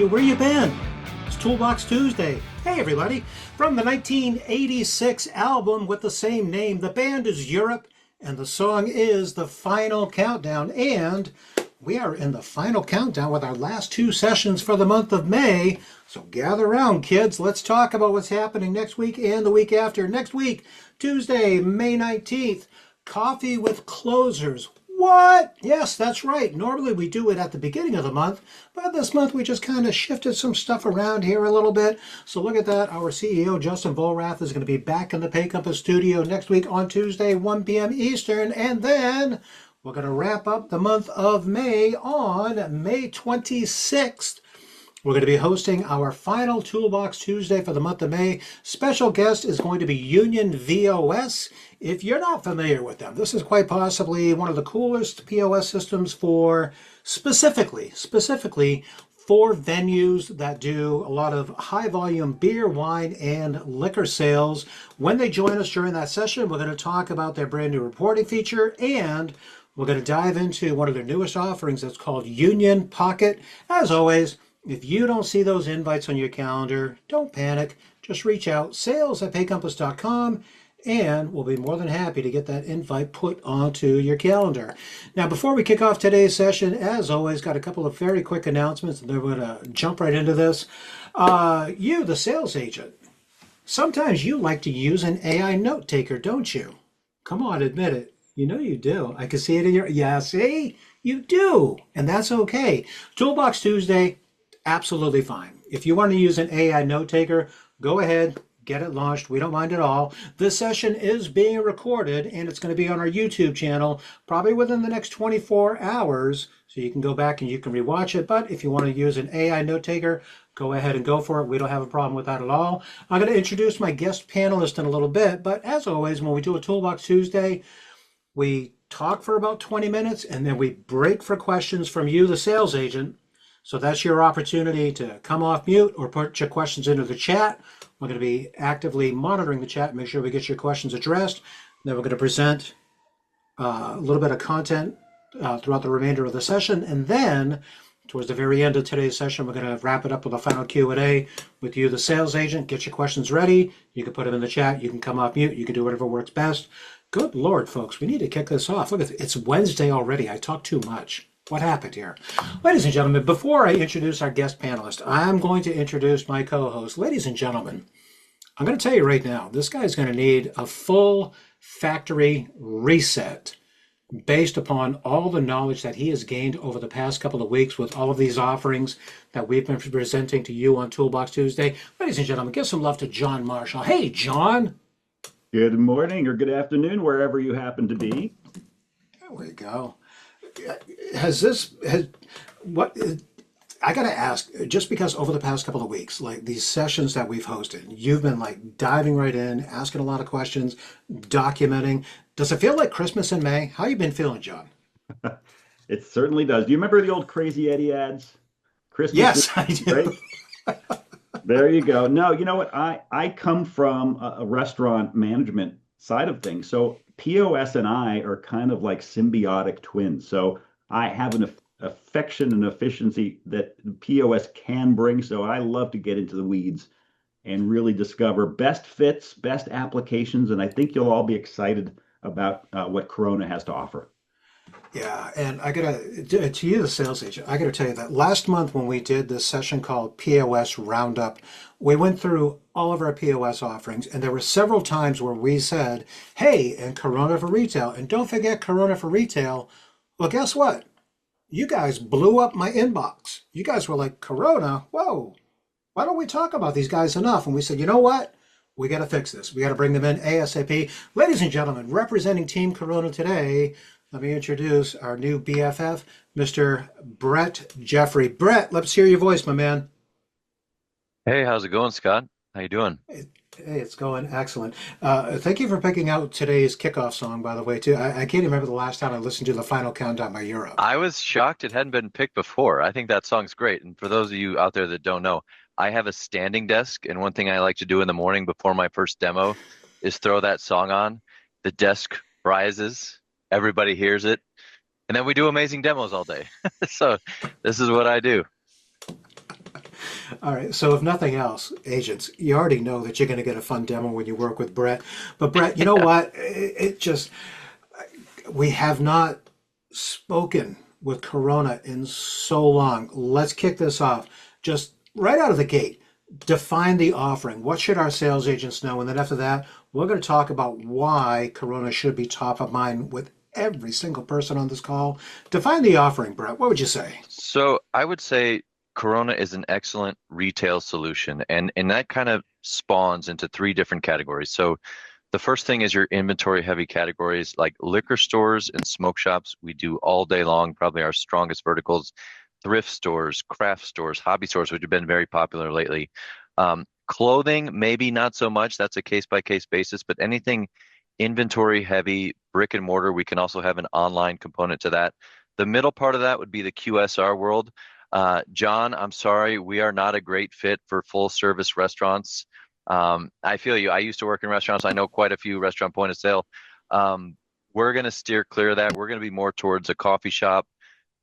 you. Where you been? It's Toolbox Tuesday. Hey, everybody. From the 1986 album with the same name, the band is Europe, and the song is The Final Countdown. And we are in the final countdown with our last two sessions for the month of May. So gather around, kids. Let's talk about what's happening next week and the week after. Next week, Tuesday, May 19th, Coffee with Closers. What? Yes, that's right. Normally we do it at the beginning of the month, but this month we just kind of shifted some stuff around here a little bit. So look at that. Our CEO, Justin Volrath, is going to be back in the Pay Compass studio next week on Tuesday, 1 p.m. Eastern. And then we're going to wrap up the month of May on May 26th. We're going to be hosting our final Toolbox Tuesday for the month of May. Special guest is going to be Union VOS. If you're not familiar with them, this is quite possibly one of the coolest POS systems for specifically for venues that do a lot of high volume beer, wine, and liquor sales. When they join us during that session, we're going to talk about their brand new reporting feature, and we're going to dive into one of their newest offerings that's called Union Pocket. As always, if you don't see those invites on your calendar, don't panic. Just reach out, sales@paycompass.com, and we'll be more than happy to get that invite put onto your calendar. Now, before we kick off today's session, as always, got a couple of very quick announcements, and then we're going to jump right into this. You, the sales agent, sometimes you like to use an AI note taker, don't you? Come on, admit it. You know you do. I can see it in your... Yeah, see? You do. And that's okay. Toolbox Tuesday, absolutely fine. If you want to use an AI note taker, go ahead, get it launched. We don't mind at all. This session is being recorded, and it's going to be on our YouTube channel probably within the next 24 hours. So you can go back and you can rewatch it. But if you want to use an AI note taker, go ahead and go for it. We don't have a problem with that at all. I'm going to introduce my guest panelist in a little bit. But as always, when we do a Toolbox Tuesday, we talk for about 20 minutes, and then we break for questions from you, the sales agent. So that's your opportunity to come off mute or put your questions into the chat. We're going to be actively monitoring the chat, make sure we get your questions addressed. Then we're going to present a little bit of content throughout the remainder of the session. And then towards the very end of today's session, we're going to wrap it up with a final Q&A with you, the sales agent. Get your questions ready. You can put them in the chat. You can come off mute. You can do whatever works best. Good Lord, folks, we need to kick this off. Look, it's Wednesday already. I talk too much. What happened here? Ladies and gentlemen, before I introduce our guest panelist, I'm going to introduce my co-host. Ladies and gentlemen, I'm going to tell you right now, this guy's going to need a full factory reset based upon all the knowledge that he has gained over the past couple of weeks with all of these offerings that we've been presenting to you on Toolbox Tuesday. Ladies and gentlemen, give some love to John Marshall. Hey, John. Good morning or good afternoon, wherever you happen to be. There we go. I got to ask, just because over the past couple of weeks, like these sessions that we've hosted, you've been like diving right in, asking a lot of questions, documenting. Does it feel like Christmas in May? How you been feeling, John? It certainly does. Do you remember the old Crazy Eddie ads? Christmas. Yes, I do. Right? There you go. No, you know what? I come from a restaurant management side of things. So POS and I are kind of like symbiotic twins. So I have an affection and efficiency that POS can bring. So I love to get into the weeds and really discover best fits, best applications. And I think you'll all be excited about what Korona has to offer. Yeah, and I gotta, to you, the sales agent, I gotta tell you that last month when we did this session called POS Roundup, we went through all of our POS offerings, and there were several times where we said, hey, and Korona for retail, and don't forget Korona for retail. Well, guess what? You guys blew up my inbox. You guys were like, Korona, whoa, why don't we talk about these guys enough? And we said, you know what? We got to fix this. We got to bring them in ASAP. Ladies and gentlemen, representing Team Korona today, let me introduce our new BFF, Mr. Brett Jeffrey. Brett, let's hear your voice, my man. Hey, how's it going, Scott? How you doing? Hey, it's going excellent. Thank you for picking out today's kickoff song, by the way, too. I can't remember the last time I listened to The Final Countdown by Europe. I was shocked it hadn't been picked before. I think that song's great. And for those of you out there that don't know, I have a standing desk, and one thing I like to do in the morning before my first demo is throw that song on. The desk rises. Everybody hears it, and then we do amazing demos all day. So this is what I do. All right. So if nothing else, agents, you already know that you're going to get a fun demo when you work with Brett. But Brett, you know what? It just we have not spoken with Corona in so long. Let's kick this off. Just right out of the gate, define the offering. What should our sales agents know? And then after that, we're going to talk about why Corona should be top of mind with every single person on this call. Define the offering, Brett. What would you say? So I would say Corona is an excellent retail solution, and that kind of spawns into three different categories. So the first thing is your inventory heavy categories like liquor stores and smoke shops. We do all day long, probably our strongest verticals. Thrift stores, craft stores, hobby stores, which have been very popular lately. Clothing, maybe not so much. That's a case by case basis, but anything inventory heavy, brick and mortar, we can also have an online component to that. The middle part of that would be the QSR world. John, I'm sorry, we are not a great fit for full service restaurants. I feel you. I used to work in restaurants. I know quite a few restaurant point of sale. We're going to steer clear of that. We're going to be more towards a coffee shop,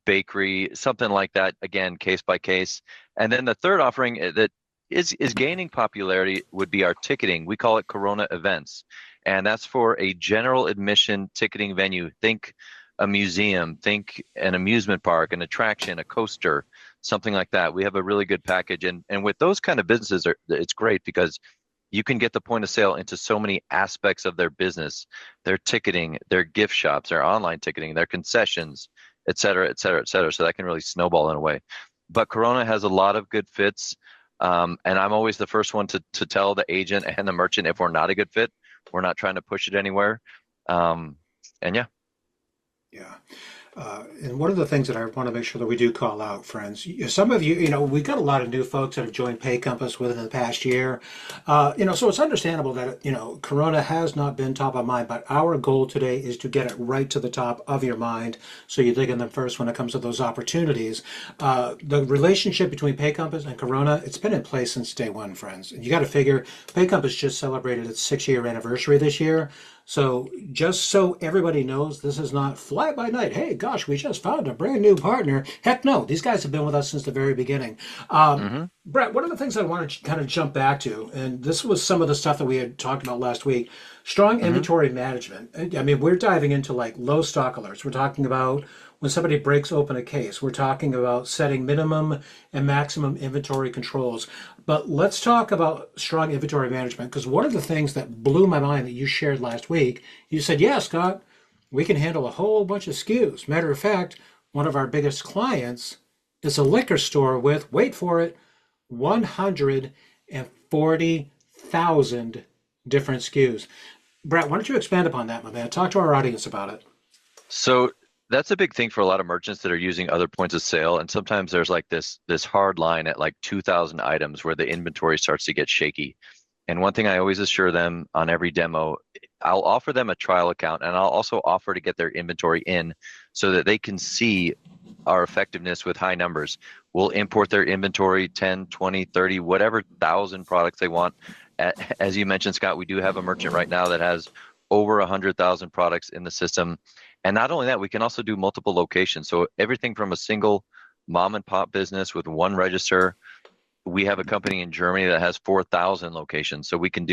bakery, something like that. Again, case by case. And then the third offering that is gaining popularity would be our ticketing. We call it Corona Events, and that's for a general admission ticketing venue. Think a museum, think an amusement park, an attraction, a coaster, something like that. We have a really good package, and with those kind of businesses, it's great because you can get the point of sale into so many aspects of their business, their ticketing, their gift shops, their online ticketing, their concessions, et cetera, et cetera, et cetera. So that can really snowball in a way. But Corona has a lot of good fits. And I'm always the first one to tell the agent and the merchant if we're not a good fit. We're not trying to push it anywhere. And yeah. Yeah. And one of the things that I want to make sure that we do call out, friends, some of you, we've got a lot of new folks that have joined Pay Compass within the past year. So it's understandable that, Corona has not been top of mind, but our goal today is to get it right to the top of your mind. So you think of them first when it comes to those opportunities. The relationship between Pay Compass and Corona, it's been in place since day one, friends. And you got to figure Pay Compass just celebrated its 6-year anniversary this year. So just so everybody knows, this is not fly by night. Hey, gosh, we just found a brand new partner. Heck no, these guys have been with us since the very beginning. Brett, one of the things I want to kind of jump back to, and this was some of the stuff that we had talked about last week, strong inventory management. I mean, we're diving into like low stock alerts. We're talking about when somebody breaks open a case. We're talking about setting minimum and maximum inventory controls. But let's talk about strong inventory management, because one of the things that blew my mind that you shared last week, you said, yeah, Scott, we can handle a whole bunch of SKUs. Matter of fact, one of our biggest clients is a liquor store with, wait for it, 140,000 different SKUs. Brett, why don't you expand upon that, my man? Talk to our audience about it. So that's a big thing for a lot of merchants that are using other points of sale. And sometimes there's like this hard line at like 2,000 items where the inventory starts to get shaky. And one thing I always assure them on every demo, I'll offer them a trial account, and I'll also offer to get their inventory in so that they can see our effectiveness with high numbers. We'll import their inventory, 10, 20, 30, whatever thousand products they want. As you mentioned, Scott, we do have a merchant right now that has over 100,000 products in the system. And not only that, we can also do multiple locations. So everything from a single mom and pop business with one register. We have a company in Germany that has 4,000 locations. So we can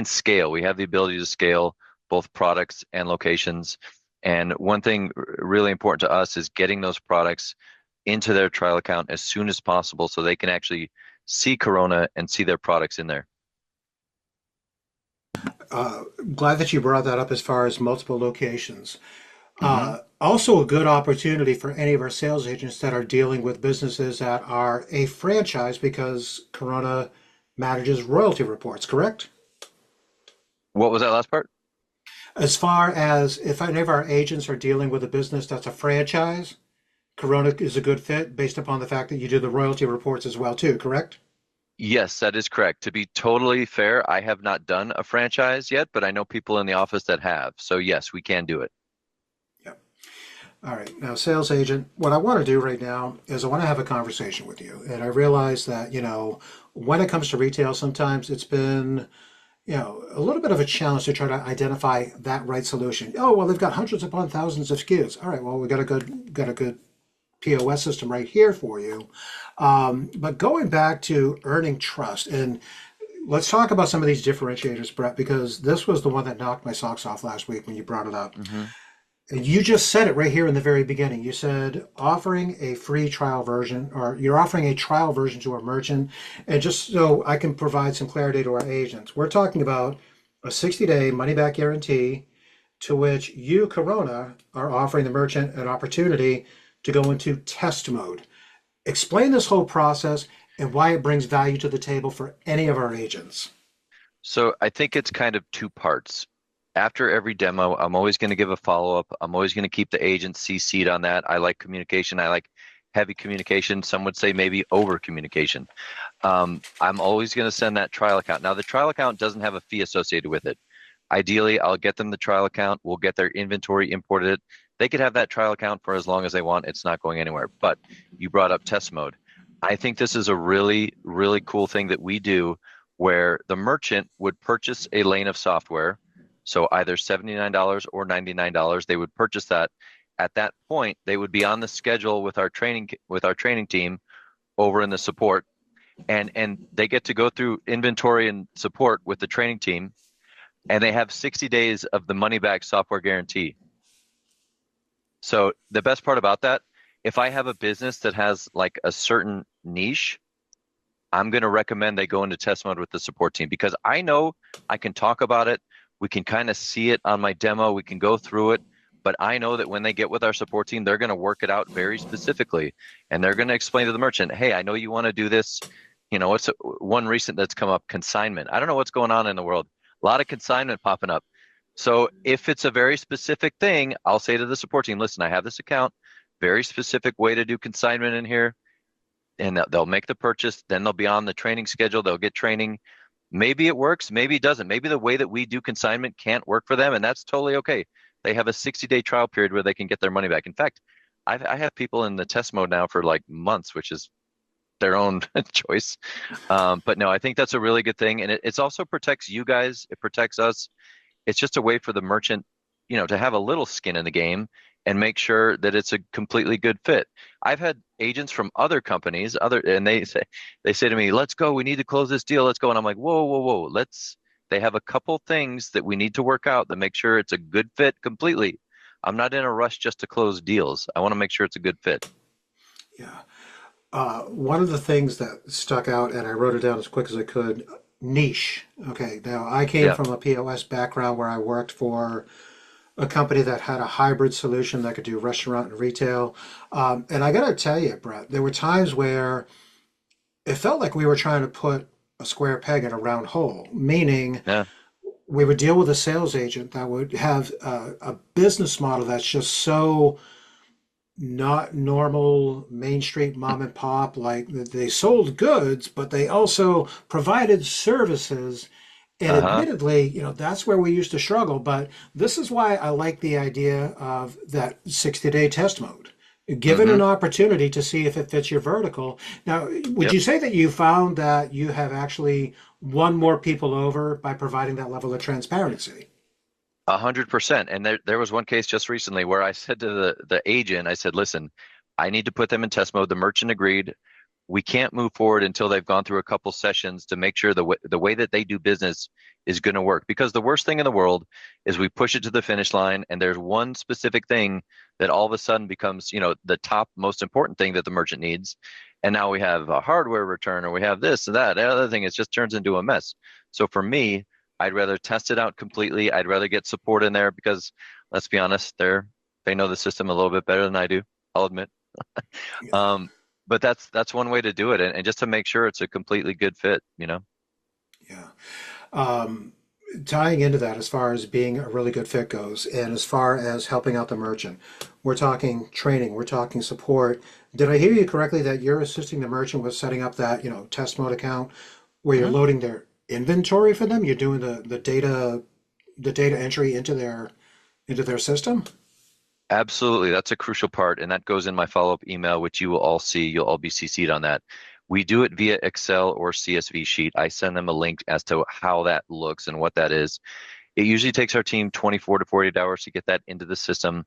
scale. We have the ability to scale both products and locations. And one thing really important to us is getting those products into their trial account as soon as possible so they can actually see Corona and see their products in there. Glad that you brought that up as far as multiple locations. Also a good opportunity for any of our sales agents that are dealing with businesses that are a franchise, because Corona manages royalty reports, correct? What was that last part? As far as if any of our agents are dealing with a business that's a franchise, Corona is a good fit based upon the fact that you do the royalty reports as well too, correct? Yes, that is correct. To be totally fair, I have not done a franchise yet, but I know people in the office that have. So yes, we can do it. Yep. All right. Now, sales agent, what I want to do right now is I want to have a conversation with you. And I realize that, when it comes to retail, sometimes it's been, a little bit of a challenge to try to identify that right solution. Oh, well, they've got hundreds upon thousands of SKUs. All right, well, we got a good POS system right here for you. But going back to earning trust, and let's talk about some of these differentiators, Brett, because this was the one that knocked my socks off last week when you brought it up. Hmm. And you just said it right here in the very beginning. You said offering a free trial version, or you're offering a trial version to a merchant. And just so I can provide some clarity to our agents, we're talking about a 60-day money back guarantee to which you, Korona, are offering the merchant an opportunity to go into test mode. Explain this whole process and why it brings value to the table for any of our agents. So I think it's kind of two parts. After every demo, I'm always going to give a follow-up. I'm always going to keep the agent CC'd on that. I like communication. I like heavy communication. Some would say maybe over communication. I'm always going to send that trial account. Now, the trial account doesn't have a fee associated with it. Ideally, I'll get them the trial account. We'll get their inventory imported. They could have that trial account for as long as they want. It's not going anywhere. But you brought up test mode. I think this is a really, really cool thing that we do where the merchant would purchase a lane of software. So either $79 or $99, they would purchase that. At that point, they would be on the schedule with our training team over in the support, and they get to go through inventory and support with the training team, and they have 60 days of the money back software guarantee. So the best part about that, if I have a business that has like a certain niche, I'm going to recommend they go into test mode with the support team because I know I can talk about it. We can kind of see it on my demo. We can go through it. But I know that when they get with our support team, they're going to work it out very specifically. And they're going to explain to the merchant, hey, I know you want to do this. You know, what's one recent that's come up? Consignment. I don't know what's going on in the world. A lot of consignment popping up. So if it's a very specific thing, I'll say to the support team, listen, I have this account, very specific way to do consignment in here. And they'll make the purchase. Then they'll be on the training schedule. They'll get training. Maybe it works. Maybe it doesn't. Maybe the way that we do consignment can't work for them. And that's totally okay. They have a 60-day trial period where they can get their money back. In fact, I have people in the test mode now for like months, which is their own choice. But no, I think that's a really good thing. And it also protects you guys. It protects us. It's just a way for the merchant, you know, to have a little skin in the game and make sure that it's a completely good fit. I've had agents from other companies, and they say to me, let's go, we need to close this deal, let's go. And I'm like, whoa. They have a couple things that we need to work out that make sure it's a good fit completely. I'm not in a rush just to close deals. I want to make sure it's a good fit. Yeah. One of the things that stuck out, and I wrote it down as quick as I could, niche. Okay, now I came from a POS background where I worked for a company that had a hybrid solution that could do restaurant and retail. And I got to tell you, Brett, there were times where it felt like we were trying to put a square peg in a round hole, meaning we would deal with a sales agent that would have a business model that's just so not normal Main Street mom and pop. Like they sold goods, but they also provided services. And admittedly, you know, that's where we used to struggle. But this is why I like the idea of that 60-day test mode. Given an opportunity to see if it fits your vertical. Now, would you say that you found that you have actually won more people over by providing that level of transparency? 100%. And there was one case just recently where I said to the agent, I said, listen, I need to put them in test mode. The merchant agreed. We can't move forward until they've gone through a couple sessions to make sure the way that they do business is going to work. Because the worst thing in the world is we push it to the finish line and there's one specific thing that all of a sudden becomes, you know, the top most important thing that the merchant needs. And now we have a hardware return or we have this and that. The other thing, it just turns into a mess. So for me, I'd rather test it out completely. I'd rather get support in there because let's be honest, they know the system a little bit better than I do. I'll admit. But that's one way to do it, and just to make sure it's a completely good fit, you know. Yeah. Tying into that, as far as being a really good fit goes, and as far as helping out the merchant, we're talking training, we're talking support. Did I hear you correctly that you're assisting the merchant with setting up that, you know, test mode account where you're loading their inventory for them? You're doing the data entry into their system? Absolutely. That's a crucial part. And that goes in my follow-up email, which you will all see. You'll all be CC'd on that. We do it via Excel or CSV sheet. I send them a link as to how that looks and what that is. It usually takes our team 24 to 48 hours to get that into the system.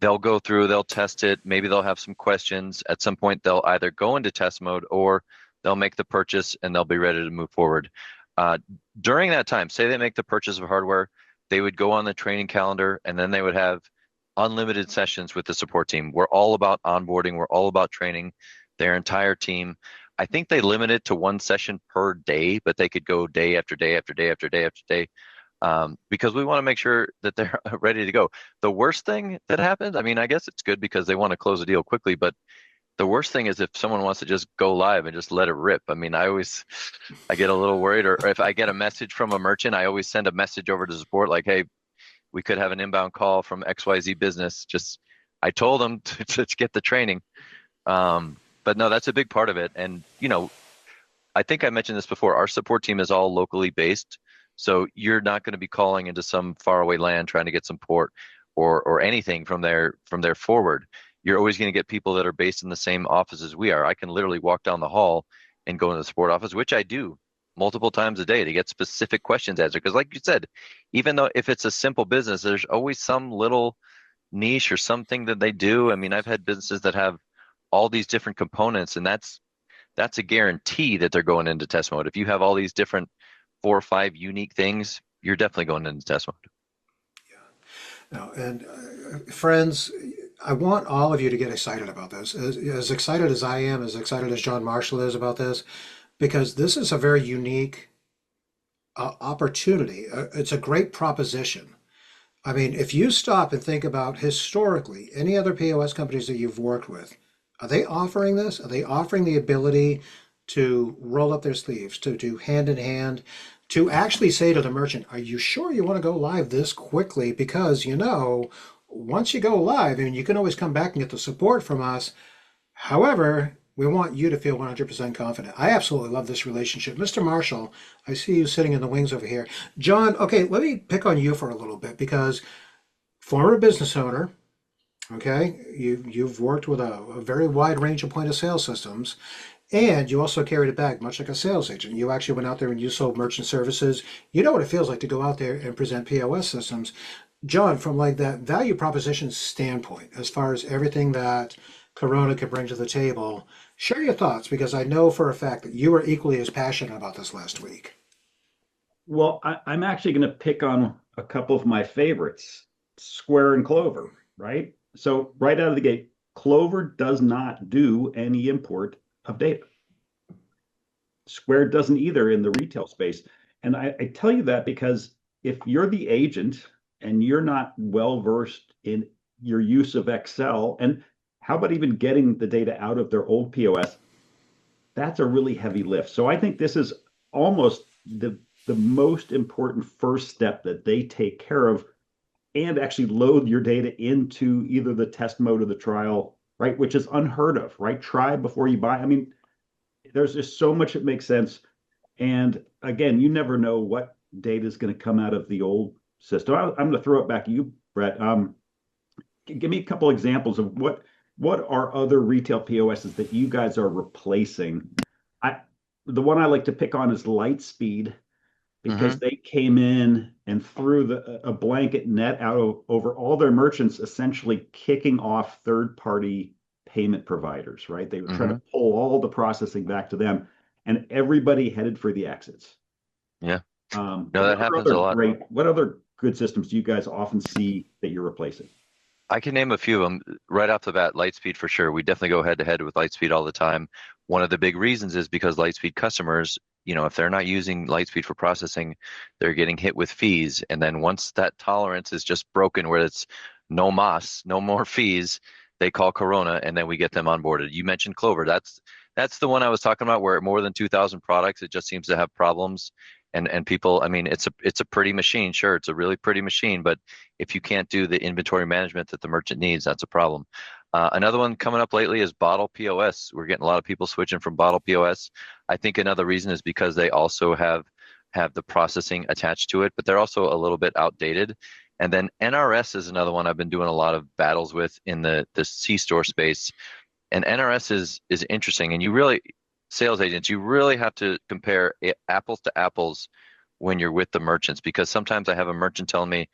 they'll go through, they'll test it. Maybe they'll have some questions. At some point, they'll either go into test mode or they'll make the purchase and they'll be ready to move forward. Uh, During that time, say they make the purchase of hardware, they would go on the training calendar and then they would have unlimited sessions with the support team. We're all about onboarding. We're all about training their entire team. I think they limit it to one session per day, but they could go day after day after day after day after day, because we want to make sure that they're ready to go. The worst thing that happens, I mean, I guess it's good because they want to close a deal quickly, but the worst thing is if someone wants to just go live and just let it rip. I mean, I get a little worried, or if I get a message from a merchant, I always send a message over to support like, hey, we could have an inbound call from XYZ business. Just, I told them to get the training. But no, that's a big part of it. And, I think I mentioned this before, our support team is all locally based. So you're not going to be calling into some faraway land trying to get some port or anything from their forward. You're always going to get people that are based in the same office as we are. I can literally walk down the hall and go into the support office, which I do multiple times a day to get specific questions answered. Because like you said, even though if it's a simple business, there's always some little niche or something that they do. I mean, I've had businesses that have all these different components, and that's a guarantee that they're going into test mode. If you have all these different 4 or 5 unique things, you're definitely going into test mode. Yeah. Now, and friends, I want all of you to get excited about this. As excited as I am, as excited as John Marshall is about this, because this is a very unique opportunity. It's a great proposition. I mean, if you stop and think about historically any other POS companies that you've worked with, are they offering this? Are they offering the ability to roll up their sleeves, to do hand in hand, to actually say to the merchant, are you sure you want to go live this quickly? Because, once you go live, I mean, you can always come back and get the support from us. However, we want you to feel 100% confident. I absolutely love this relationship. Mr. Marshall, I see you sitting in the wings over here. John, okay, let me pick on you for a little bit because former business owner, okay, you've worked with a very wide range of point of sale systems, and you also carried a bag, much like a sales agent. You actually went out there and you sold merchant services. You know what it feels like to go out there and present POS systems. John, from like that value proposition standpoint, as far as everything that Korona can bring to the table, share your thoughts, because I know for a fact that you were equally as passionate about this last week. Well, I'm actually going to pick on a couple of my favorites, Square and Clover, right? So right out of the gate, Clover does not do any import of data. Square doesn't either in the retail space. And I tell you that because if you're the agent and you're not well versed in your use of Excel, and how about even getting the data out of their old POS, that's a really heavy lift. So I think this is almost the most important first step that they take care of, and actually load your data into either the test mode or the trial, right? Which is unheard of, right? Try before you buy. I mean, there's just so much that makes sense. And again, you never know what data is going to come out of the old system. I'm going to throw it back to you, Brett. Give me a couple examples of what are other retail POSs that you guys are replacing. The one I like to pick on is Lightspeed, because they came in and threw a blanket net out over all their merchants, essentially kicking off third-party payment providers, right? They were trying to pull all the processing back to them, and everybody headed for the exits. Yeah. No, that happens a lot. What other good systems do you guys often see that you're replacing? I can name a few of them right off the bat. Lightspeed for sure. We definitely go head to head with Lightspeed all the time. One of the big reasons is because Lightspeed customers, if they're not using Lightspeed for processing, they're getting hit with fees. And then once that tolerance is just broken, where it's no mas, no more fees, they call Korona, and then we get them onboarded. You mentioned Clover. That's the one I was talking about, where more than 2,000 products, it just seems to have problems. And people, I mean, it's a pretty machine. Sure, it's a really pretty machine, but if you can't do the inventory management that the merchant needs, that's a problem. Another one coming up lately is Bottle POS. We're getting a lot of people switching from Bottle POS. I think another reason is because they also have the processing attached to it, but they're also a little bit outdated. And then NRS is another one I've been doing a lot of battles with in the C-store space. And NRS is interesting, and sales agents, you really have to compare apples to apples when you're with the merchants, because sometimes I have a merchant telling me,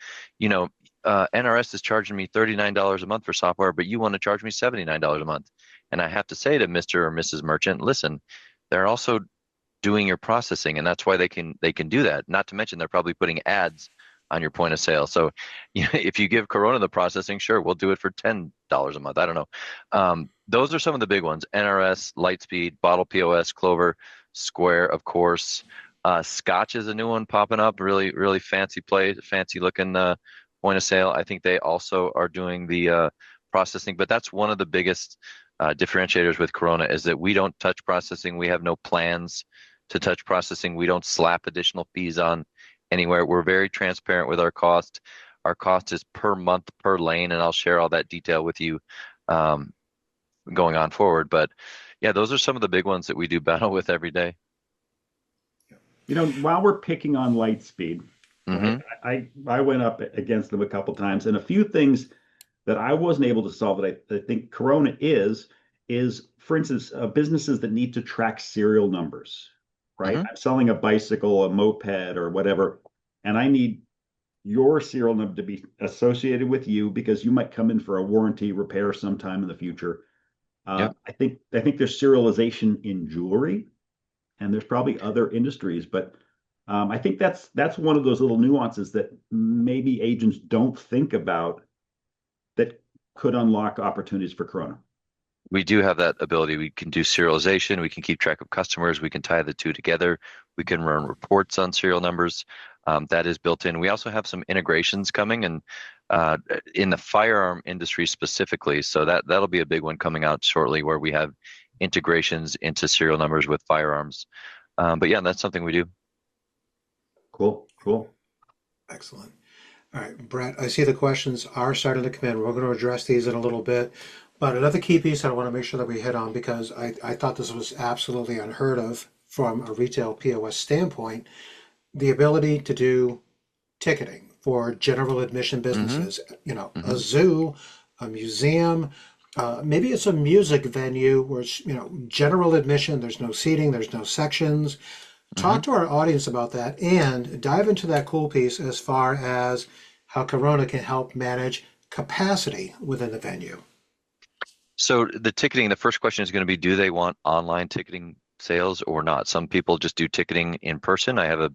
NRS is charging me $39 a month for software, but you want to charge me $79 a month. And I have to say to Mr. or Mrs. Merchant, listen, they're also doing your processing, and that's why they can do that. Not to mention they're probably putting ads on your point of sale. So if you give Corona the processing, sure, we'll do it for $10 a month. I don't know. Those are some of the big ones: NRS, Lightspeed, Bottle POS, Clover, Square, of course. Scotch is a new one popping up. Really, really fancy looking point of sale. I think they also are doing the processing, but that's one of the biggest differentiators with Corona is that we don't touch processing. We have no plans to touch processing. We don't slap additional fees on anywhere. We're very transparent with our cost. Our cost is per month per lane, and I'll share all that detail with you going on forward. But yeah, those are some of the big ones that we do battle with every day. While we're picking on Lightspeed, right, I went up against them a couple times, and a few things that I wasn't able to solve that I think Corona is, for instance, businesses that need to track serial numbers, right? I'm selling a bicycle, a moped, or whatever, and I need your serial number to be associated with you because you might come in for a warranty repair sometime in the future. I think there's serialization in jewelry, and there's probably other industries, but I think that's one of those little nuances that maybe agents don't think about that could unlock opportunities for Corona. We do have that ability. We can do serialization. We can keep track of customers. We can tie the two together. We can run reports on serial numbers. That is built in. We also have some integrations coming and in the firearm industry specifically. So that'll be a big one coming out shortly where we have integrations into serial numbers with firearms. But yeah, that's something we do. Cool. Excellent. All right, Brett, I see the questions are starting to come in. We're going to address these in a little bit. But another key piece I want to make sure that we hit on, because I thought this was absolutely unheard of from a retail POS standpoint, the ability to do ticketing for general admission businesses. A zoo, a museum, maybe it's a music venue where it's, general admission, there's no seating, there's no sections. Talk to our audience about that and dive into that cool piece as far as how Corona can help manage capacity within the venue. So the ticketing, the first question is going to be, do they want online ticketing sales or not? Some people just do ticketing in person. I have a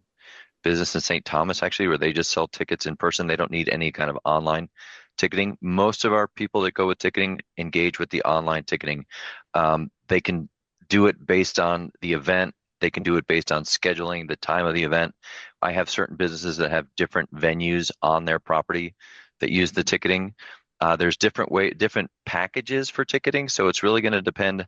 business in St. Thomas actually where they just sell tickets in person. They don't need any kind of online ticketing. Most of our people that go with ticketing engage with the online ticketing. They can do it based on the event. They can do it based on scheduling, the time of the event. I have certain businesses that have different venues on their property that use the ticketing. There's different packages for ticketing, so it's really going to depend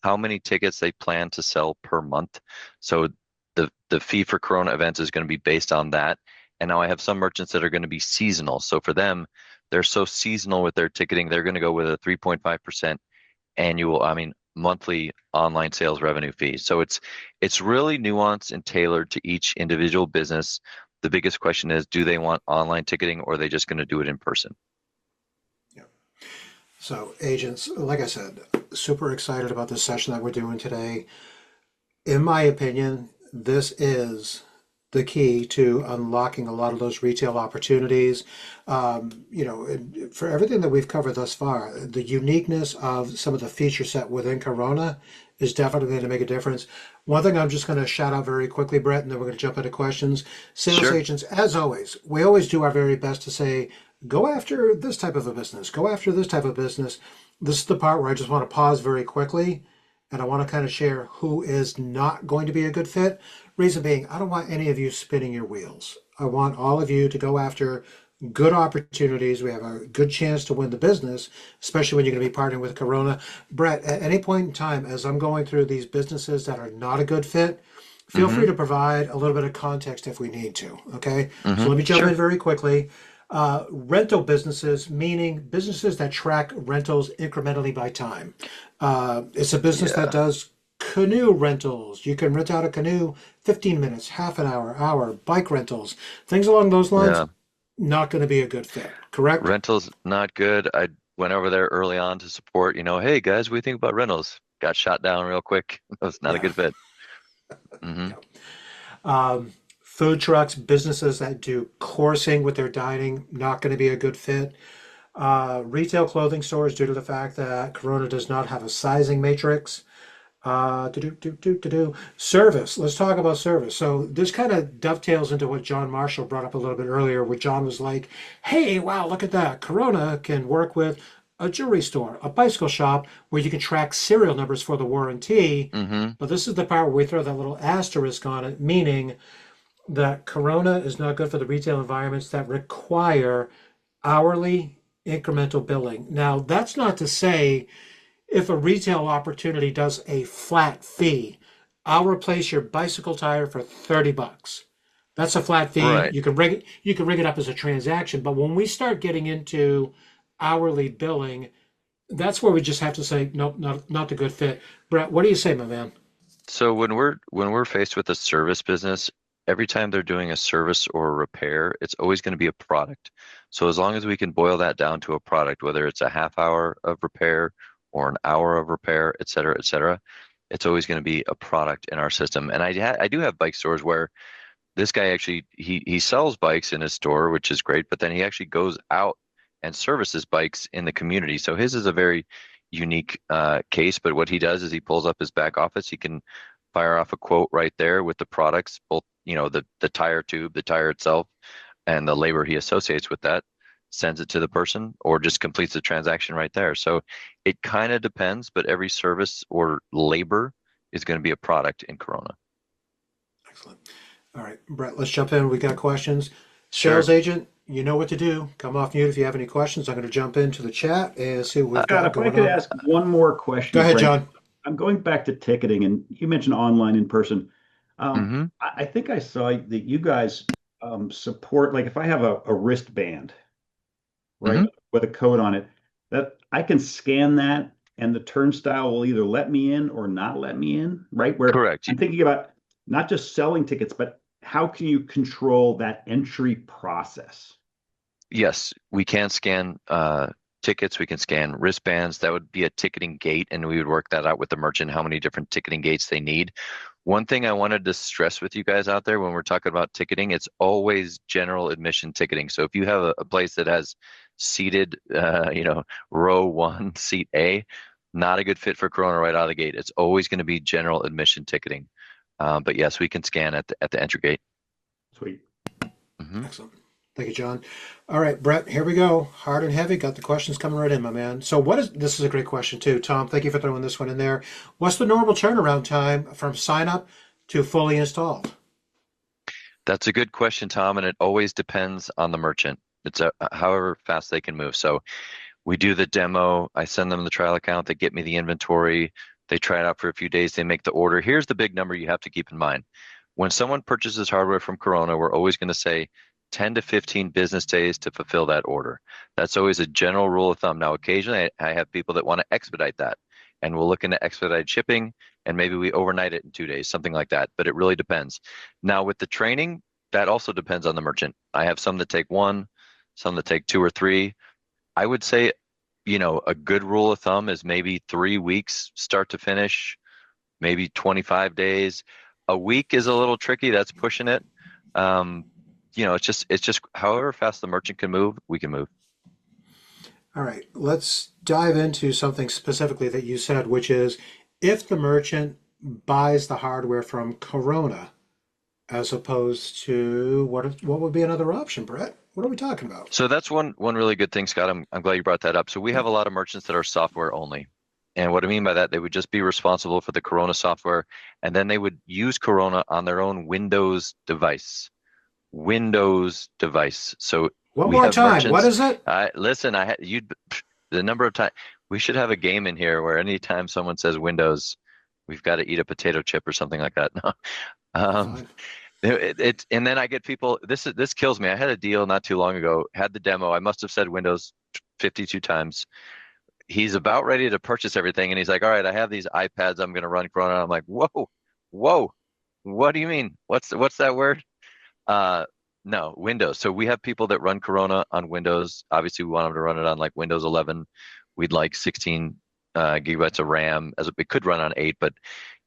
how many tickets they plan to sell per month. So the fee for Corona events is going to be based on that. And now I have some merchants that are going to be seasonal. So for them, they're so seasonal with their ticketing, they're going to go with a 3.5% monthly online sales revenue fee. So it's really nuanced and tailored to each individual business. The biggest question is, do they want online ticketing or are they just going to do it in person? Yeah. So agents, like I said, super excited about this session that we're doing today. In my opinion, this is the key to unlocking a lot of those retail opportunities. For everything that we've covered thus far, the uniqueness of some of the feature set within Corona is definitely going to make a difference. One thing I'm just going to shout out very quickly, Brett, and then we're going to jump into questions. Sales agents, as always, we always do our very best to say, go after this type of a business, go after this type of business. This is the part where I just want to pause very quickly, and I want to kind of share who is not going to be a good fit. Reason being, I don't want any of you spinning your wheels. I want all of you to go after good opportunities. We have a good chance to win the business, especially when you're going to be partnering with Corona. Brett, at any point in time, as I'm going through these businesses that are not a good fit, feel free to provide a little bit of context if we need to, okay? So let me jump in very quickly. Rental businesses, meaning businesses that track rentals incrementally by time. It's a business that does canoe rentals. You can rent out a canoe 15 minutes, half an hour, bike rentals, things along those lines. Not going to be a good fit, correct? Rentals, not good. I went over there early on to support, hey guys, what do you think about rentals? Got shot down real quick. It was not a good fit. Food trucks, businesses that do coursing with their dining, not going to be a good fit. Retail clothing stores, due to the fact that Corona does not have a sizing matrix. Service. Let's talk about service. So this kind of dovetails into what John Marshall brought up a little bit earlier, where John was like, "Hey, wow, look at that! Corona can work with a jewelry store, a bicycle shop, where you can track serial numbers for the warranty." Mm-hmm. But this is the part where we throw that little asterisk on it, meaning that Corona is not good for the retail environments that require hourly incremental billing. Now, that's not to say if a retail opportunity does a flat fee, I'll replace your bicycle tire for $30. That's a flat fee. Right. You can rig it up as a transaction. But when we start getting into hourly billing, that's where we just have to say, nope, not the good fit. Brett, what do you say, my man? So when we're faced with a service business, every time they're doing a service or a repair, it's always going to be a product. So as long as we can boil that down to a product, whether it's a half hour of repair or an hour of repair, et cetera, it's always going to be a product in our system. And I do have bike stores where this guy actually he sells bikes in his store, which is great, but then he actually goes out and services bikes in the community. So his is a very unique case, but what he does is he pulls up his back office. He can fire off a quote right there with the products, both, the tire tube, the tire itself, and the labor he associates with that, sends it to the person, or just completes the transaction right there. So it kind of depends, but every service or labor is going to be a product in Corona. Excellent. All right, Brett, let's jump in. We got questions. Sure. Sales agent, you know what to do. Come off mute if you have any questions. I'm going to jump into the chat and see what we've Scott, got if I going could on. ask one more question. Go ahead, Frank. John. I'm going back to ticketing, and you mentioned online, in person. Mm-hmm. I think I saw that you guys support, like if I have a wristband, right, Mm-hmm. with a code on it, that I can scan that and the turnstile will either let me in or not let me in, right? Where Correct. I'm thinking about not just selling tickets, but how can you control that entry process? Yes, we can scan tickets. We can scan wristbands. That would be a ticketing gate, and we would work that out with the merchant, how many different ticketing gates they need. One thing I wanted to stress with you guys out there when we're talking about ticketing, it's always general admission ticketing. So if you have a place that has seated, row one, seat A, not a good fit for Corona right out of the gate. It's always going to be general admission ticketing. But yes, we can scan at the entry gate. Sweet. Mm-hmm. Excellent. Thank you, John. All right, Brett, here we go. Hard and heavy. Got the questions coming right in, my man. So this is a great question too. Tom, thank you for throwing this one in there. What's the normal turnaround time from sign up to fully installed? That's a good question, Tom, and it always depends on the merchant. It's however fast they can move. So we do the demo. I send them the trial account. They get me the inventory. They try it out for a few days. They make the order. Here's the big number you have to keep in mind. When someone purchases hardware from Corona, we're always going to say 10 to 15 business days to fulfill that order. That's always a general rule of thumb. Now, occasionally I have people that want to expedite that, and we'll look into expedited shipping, and maybe we overnight it in 2 days, something like that. But it really depends. Now, with the training, that also depends on the merchant. I have some that take 1, some that take 2 or 3. I would say, a good rule of thumb is maybe 3 weeks start to finish, maybe 25 days. A week is a little tricky. That's pushing it. It's just however fast the merchant can move, we can move. All right, let's dive into something specifically that you said, which is if the merchant buys the hardware from Corona, as opposed to what would be another option, Brett? What are we talking about? So that's one really good thing, Scott. I'm glad you brought that up. So we have a lot of merchants that are software only. And what I mean by that, they would just be responsible for the Corona software, and then they would use Corona on their own Windows device. So One we more have time. merchants. What is it? Listen, the number of times we should have a game in here where anytime someone says Windows, we've got to eat a potato chip or something like that. No. And then I get people. This kills me. I had a deal not too long ago. Had the demo. I must have said Windows 52 times. He's about ready to purchase everything, and he's like, "All right, I have these iPads. I'm going to run Corona." I'm like, "Whoa, what do you mean? What's that word?" No, Windows. So we have people that run Corona on Windows. Obviously, we want them to run it on like Windows 11. We'd like 16 gigabytes of RAM. It could run on 8, but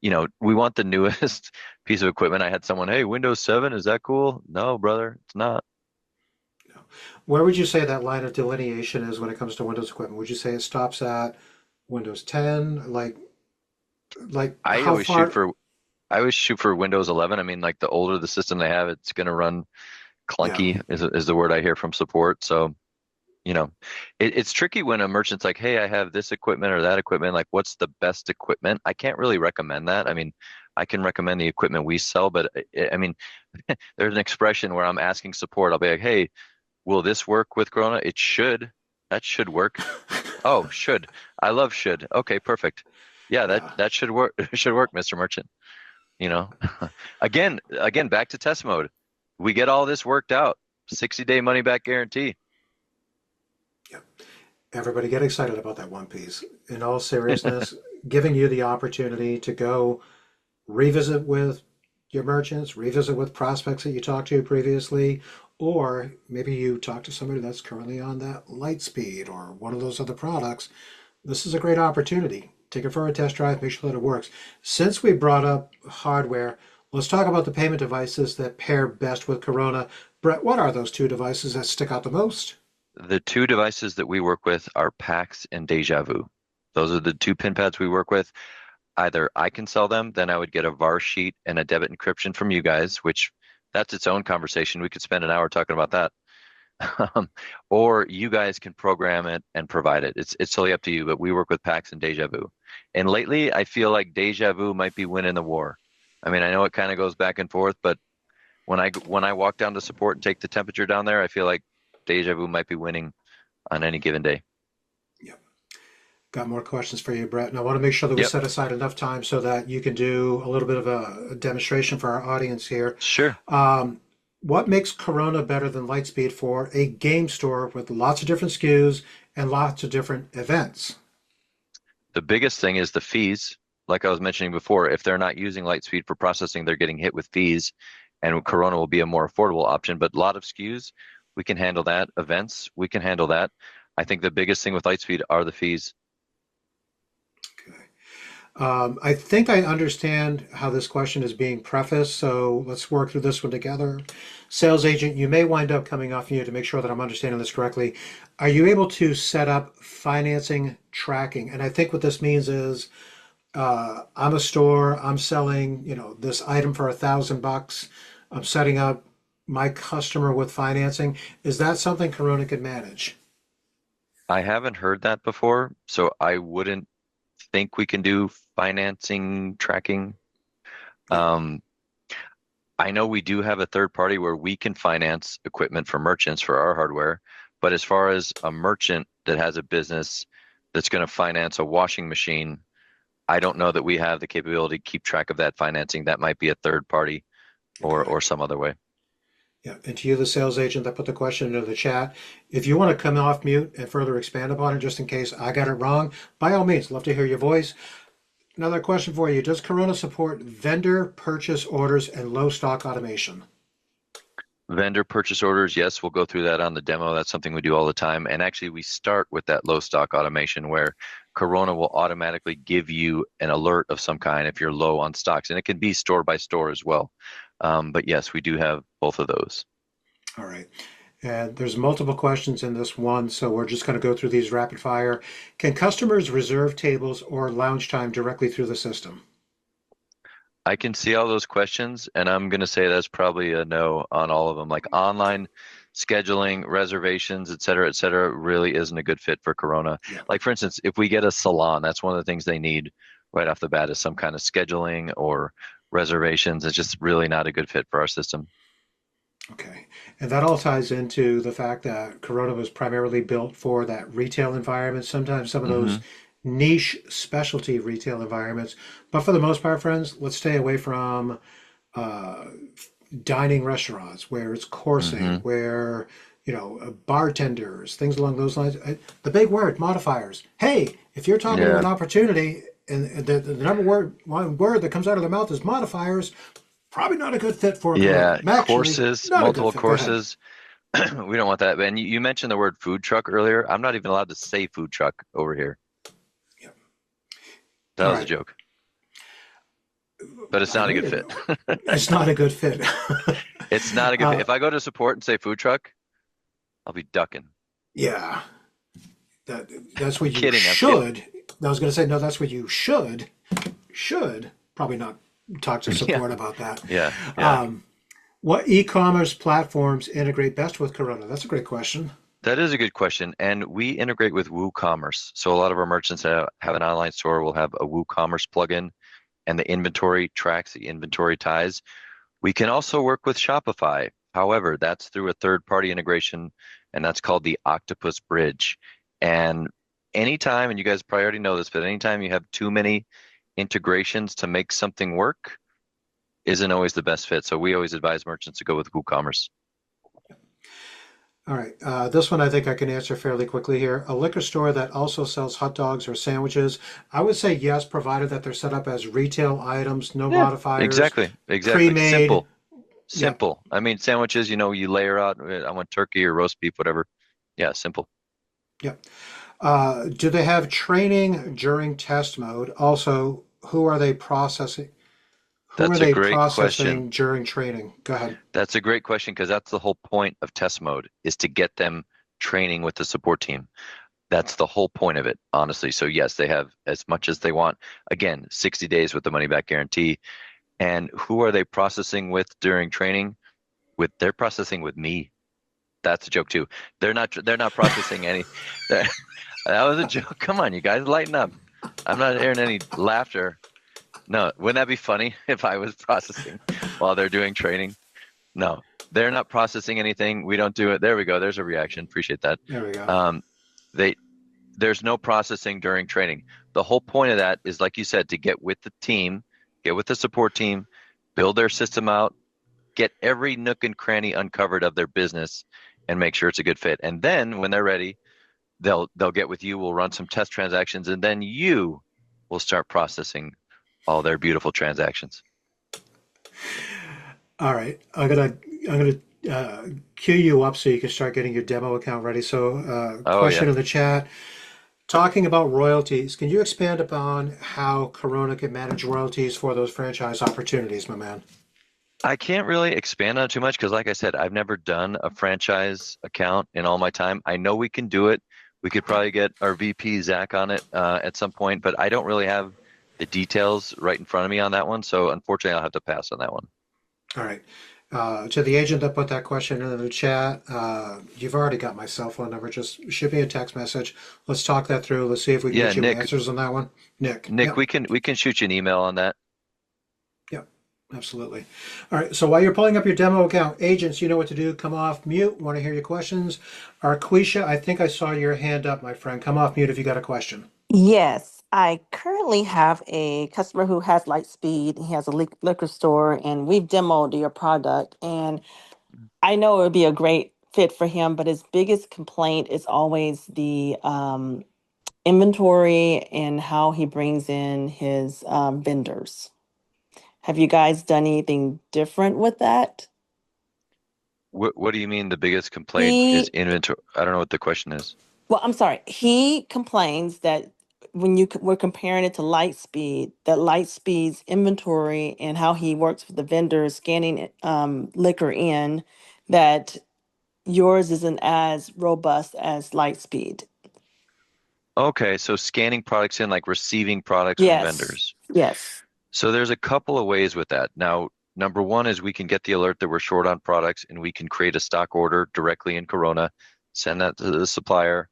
we want the newest piece of equipment. I had someone, hey, Windows 7, is that cool? No, brother, it's not. Where would you say that line of delineation is when it comes to Windows equipment? Would you say it stops at Windows 10? Like I how always shoot far? for I always shoot for Windows 11. I mean, like the older the system they have, it's going to run Yeah. clunky is the word I hear from support. So, you know, it's tricky when a merchant's like, hey, I have this equipment or that equipment. Like, what's the best equipment? I can't really recommend that. I mean, I can recommend the equipment we sell, but I mean, there's an expression where I'm asking support. I'll be like, hey, will this work with Corona? It should. That should work. Oh, should. I love should. Okay, perfect. Yeah, that Yeah. that should work. Should work, Mr. Merchant. You know, again, back to test mode. We get all this worked out. 60-day money back guarantee. Yeah. Everybody get excited about that one piece. In all seriousness, giving you the opportunity to go revisit with your merchants, revisit with prospects that you talked to previously, or maybe you talk to somebody that's currently on that Lightspeed or one of those other products. This is a great opportunity. Take it for a test drive, make sure that it works. Since we brought up hardware, let's talk about the payment devices that pair best with Corona. Brett, what are those two devices that stick out the most? The two devices that we work with are PAX and Deja Vu. Those are the two pin pads we work with. Either I can sell them, then I would get a VAR sheet and a debit encryption from you guys, which that's its own conversation. We could spend an hour talking about that. Or you guys can program it and provide it. It's totally up to you, but we work with PAX and Deja Vu. And lately, I feel like Deja Vu might be winning the war. I mean, I know it kind of goes back and forth, but when I walk down to support and take the temperature down there, I feel like Deja Vu might be winning on any given day. Yep. Got more questions for you, Brett. And I want to make sure that we Yep, set aside enough time so that you can do a little bit of a demonstration for our audience here. sure. Um, what makes Corona better than Lightspeed for a game store with lots of different SKUs and lots of different events? The biggest thing is the fees. Like I was mentioning before, if they're not using Lightspeed for processing, they're getting hit with fees, and Corona will be a more affordable option. But a lot of SKUs, we can handle that. Events, we can handle that. I think the biggest thing with Lightspeed are the fees. Okay. I think I understand how this question is being prefaced, so let's work through this one together. Sales agent, you may wind up coming off mute to make sure that I'm understanding this correctly. Are you able to set up financing tracking? And I think what this means is I'm a store, I'm selling, this item for $1,000. I'm setting up my customer with financing. Is that something Corona could manage? I haven't heard that before, so I wouldn't think we can do financing tracking. Yeah. Um, I know we do have a third party where we can finance equipment for merchants for our hardware, but as far as a merchant that has a business that's going to finance a washing machine, I don't know that we have the capability to keep track of that financing. That might be a third party Okay. or some other way. Yeah, and to you, the sales agent that put the question into the chat, if you want to come off mute and further expand upon it, just in case I got it wrong, by all means, love to hear your voice. Another question for you. Does Corona support vendor purchase orders and low stock automation? Vendor purchase orders, yes, we'll go through that on the demo. That's something we do all the time. And actually, we start with that low stock automation where Corona will automatically give you an alert of some kind if you're low on stocks. And it can be store by store as well. But yes, we do have both of those. All right. And there's multiple questions in this one, so we're just going to go through these rapid fire. Can customers reserve tables or lounge time directly through the system? I can see all those questions, and I'm going to say that's probably a no on all of them. Like online scheduling, reservations, et cetera, really isn't a good fit for Corona. Yeah. Like, for instance, if we get a salon, that's one of the things they need right off the bat is some kind of scheduling or reservations. It's just really not a good fit for our system. Okay. And that all ties into the fact that Corona was primarily built for that retail environment, sometimes some of those Hmm. niche specialty retail environments. But for the most part, friends, let's stay away from uh, dining restaurants where it's coursing, Hmm. where, bartenders, things along those lines. The big word, modifiers. Hey, if you're talking to Yeah. an opportunity and the number one word that comes out of their mouth is modifiers, probably not a good fit for Corona. Yeah. Actually, Courses, not a good multiple fit. Go ahead. courses. We don't want that. And you mentioned the word food truck earlier. I'm not even allowed to say food truck over here. Yep. That All was a right. joke. but it's I not a know good you fit. do. It's not a good fit. It's not a good fit. uh, If I go to support and say food truck, I'll be ducking. yeah, that that's what you I'm kidding. should. I was going to say no. That's what you should probably not talk to Yeah, support about that. yeah, yeah. Um, what e-commerce platforms integrate best with Corona? That's a great question. That is a good question. And we integrate with WooCommerce. So a lot of our merchants that have an online store will have a WooCommerce plugin and the inventory tracks, the inventory ties. We can also work with Shopify. However, that's through a third-party integration, and that's called the Octopus Bridge. And anytime, and you guys probably already know this, but anytime you have too many integrations to make something work, isn't always the best fit. So we always advise merchants to go with WooCommerce. All right. This one I think I can answer fairly quickly here. A liquor store that also sells hot dogs or sandwiches, I would say yes, provided that they're set up as retail items, no Yeah, modifiers, exactly, exactly. pre-made. Simple, Yeah, simple. I mean, sandwiches, you layer out, I want turkey or roast beef, whatever. Yeah, simple. yeah. Do they have training during test mode? Also, who are they processing? Who are That's a they great question. processing during training? Go ahead. That's a great question because that's the whole point of test mode is to get them training with the support team. That's the whole point of it, honestly. So yes, they have as much as they want. Again, 60 days with the money back guarantee. And who are they processing with during training? They're processing with me. That's a joke too. They're not processing any. That was a joke. Come on, you guys, lighten up. I'm not hearing any laughter. No, wouldn't that be funny if I was processing while they're doing training? No, they're not processing anything. We don't do it. There we go. There's a reaction. Appreciate that. There we go. Um, they there's no processing during training. The whole point of that is, like you said, to get with the team, get with the support team, build their system out, get every nook and cranny uncovered of their business, and make sure it's a good fit. And then when they're ready, they'll get with you. We'll run some test transactions, and then you will start processing all their beautiful transactions. All right. I'm gonna queue you up so you can start getting your demo account ready. So, Oh question yeah. in the chat. Talking about royalties, can you expand upon how Corona can manage royalties for those franchise opportunities, my man? I can't really expand on it too much because, like I said, I've never done a franchise account in all my time. I know we can do it. We could probably get our VP Zach on it at some point, but I don't really have the details right in front of me on that one. So unfortunately, I'll have to pass on that one. All right. To the agent that put that question in the chat, you've already got my cell phone number. Just shoot me a text message. Let's talk that through. Let's see if we can Yeah, get you Nick. answers on that one. Nick. Nick, Yep. we can shoot you an email on that. Yep. Absolutely. All right. So while you're pulling up your demo account, agents, you know what to do. Come off mute. Want to hear your questions. Arquisha, I think I saw your hand up, my friend. Come off mute if you got a question. Yes, I currently have a customer who has Lightspeed. He has a liquor store, and we've demoed your product. And I know it would be a great fit for him, but his biggest complaint is always the inventory and how he brings in his vendors. Have you guys done anything different with that? What do you mean the biggest complaint is He inventory? I don't know what the question is. Well, I'm sorry. He complains that when we're comparing it to Lightspeed, that Lightspeed's inventory and how he works with the vendors scanning liquor in, that yours isn't as robust as Lightspeed. Okay, so scanning products in, like receiving products from Yes. vendors. Yes. So there's a couple of ways with that. Now, number one is we can get the alert that we're short on products and we can create a stock order directly in Corona, send that to the supplier,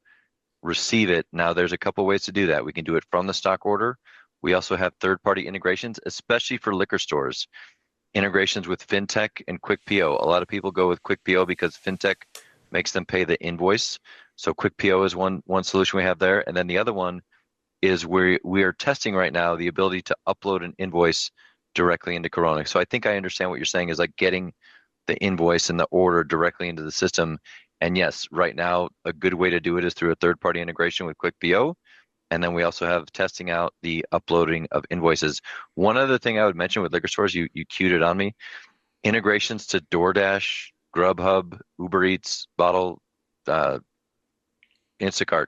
receive it. Now, there's a couple of ways to do that. We can do it from the stock order. We also have third-party integrations, especially for liquor stores, integrations with FinTech and Quick PO. A lot of people go with Quick PO because FinTech makes them pay the invoice. So Quick PO is one solution we have there. And then the other one is we are testing right now the ability to upload an invoice directly into Corona. So I think I understand what you're saying is like getting the invoice and the order directly into the system. And yes, right now a good way to do it is through a third-party integration with Quick PO. And then we also have testing out the uploading of invoices. One other thing I would mention with liquor stores, you cued it on me, integrations to DoorDash, Grubhub, Uber Eats, Bottle, Instacart.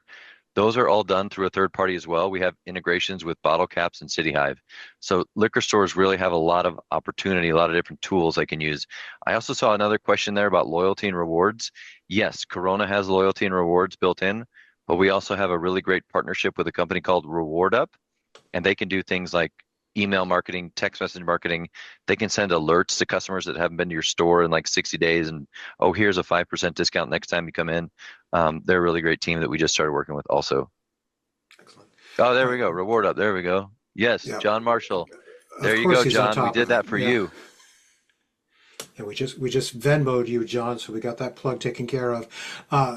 Those are all done through a third party as well. We have integrations with Bottle Caps and City Hive. So liquor stores really have a lot of opportunity, a lot of different tools they can use. I also saw another question there about loyalty and rewards. Yes, Corona has loyalty and rewards built in, but we also have a really great partnership with a company called Reward Up, and they can do things like email marketing, text message marketing. They can send alerts to customers that haven't been to your store in like 60 days and, oh, here's a 5% discount next time you come in. They're a really great team that we just started working with also. Excellent. Oh, there we go. Reward Up. There we go. Yes, Yeah. John Marshall. There Of you course go, he's on John. We top did of that it. for Yeah. you. Yeah, we just Venmo'd you, John, so we got that plug taken care of.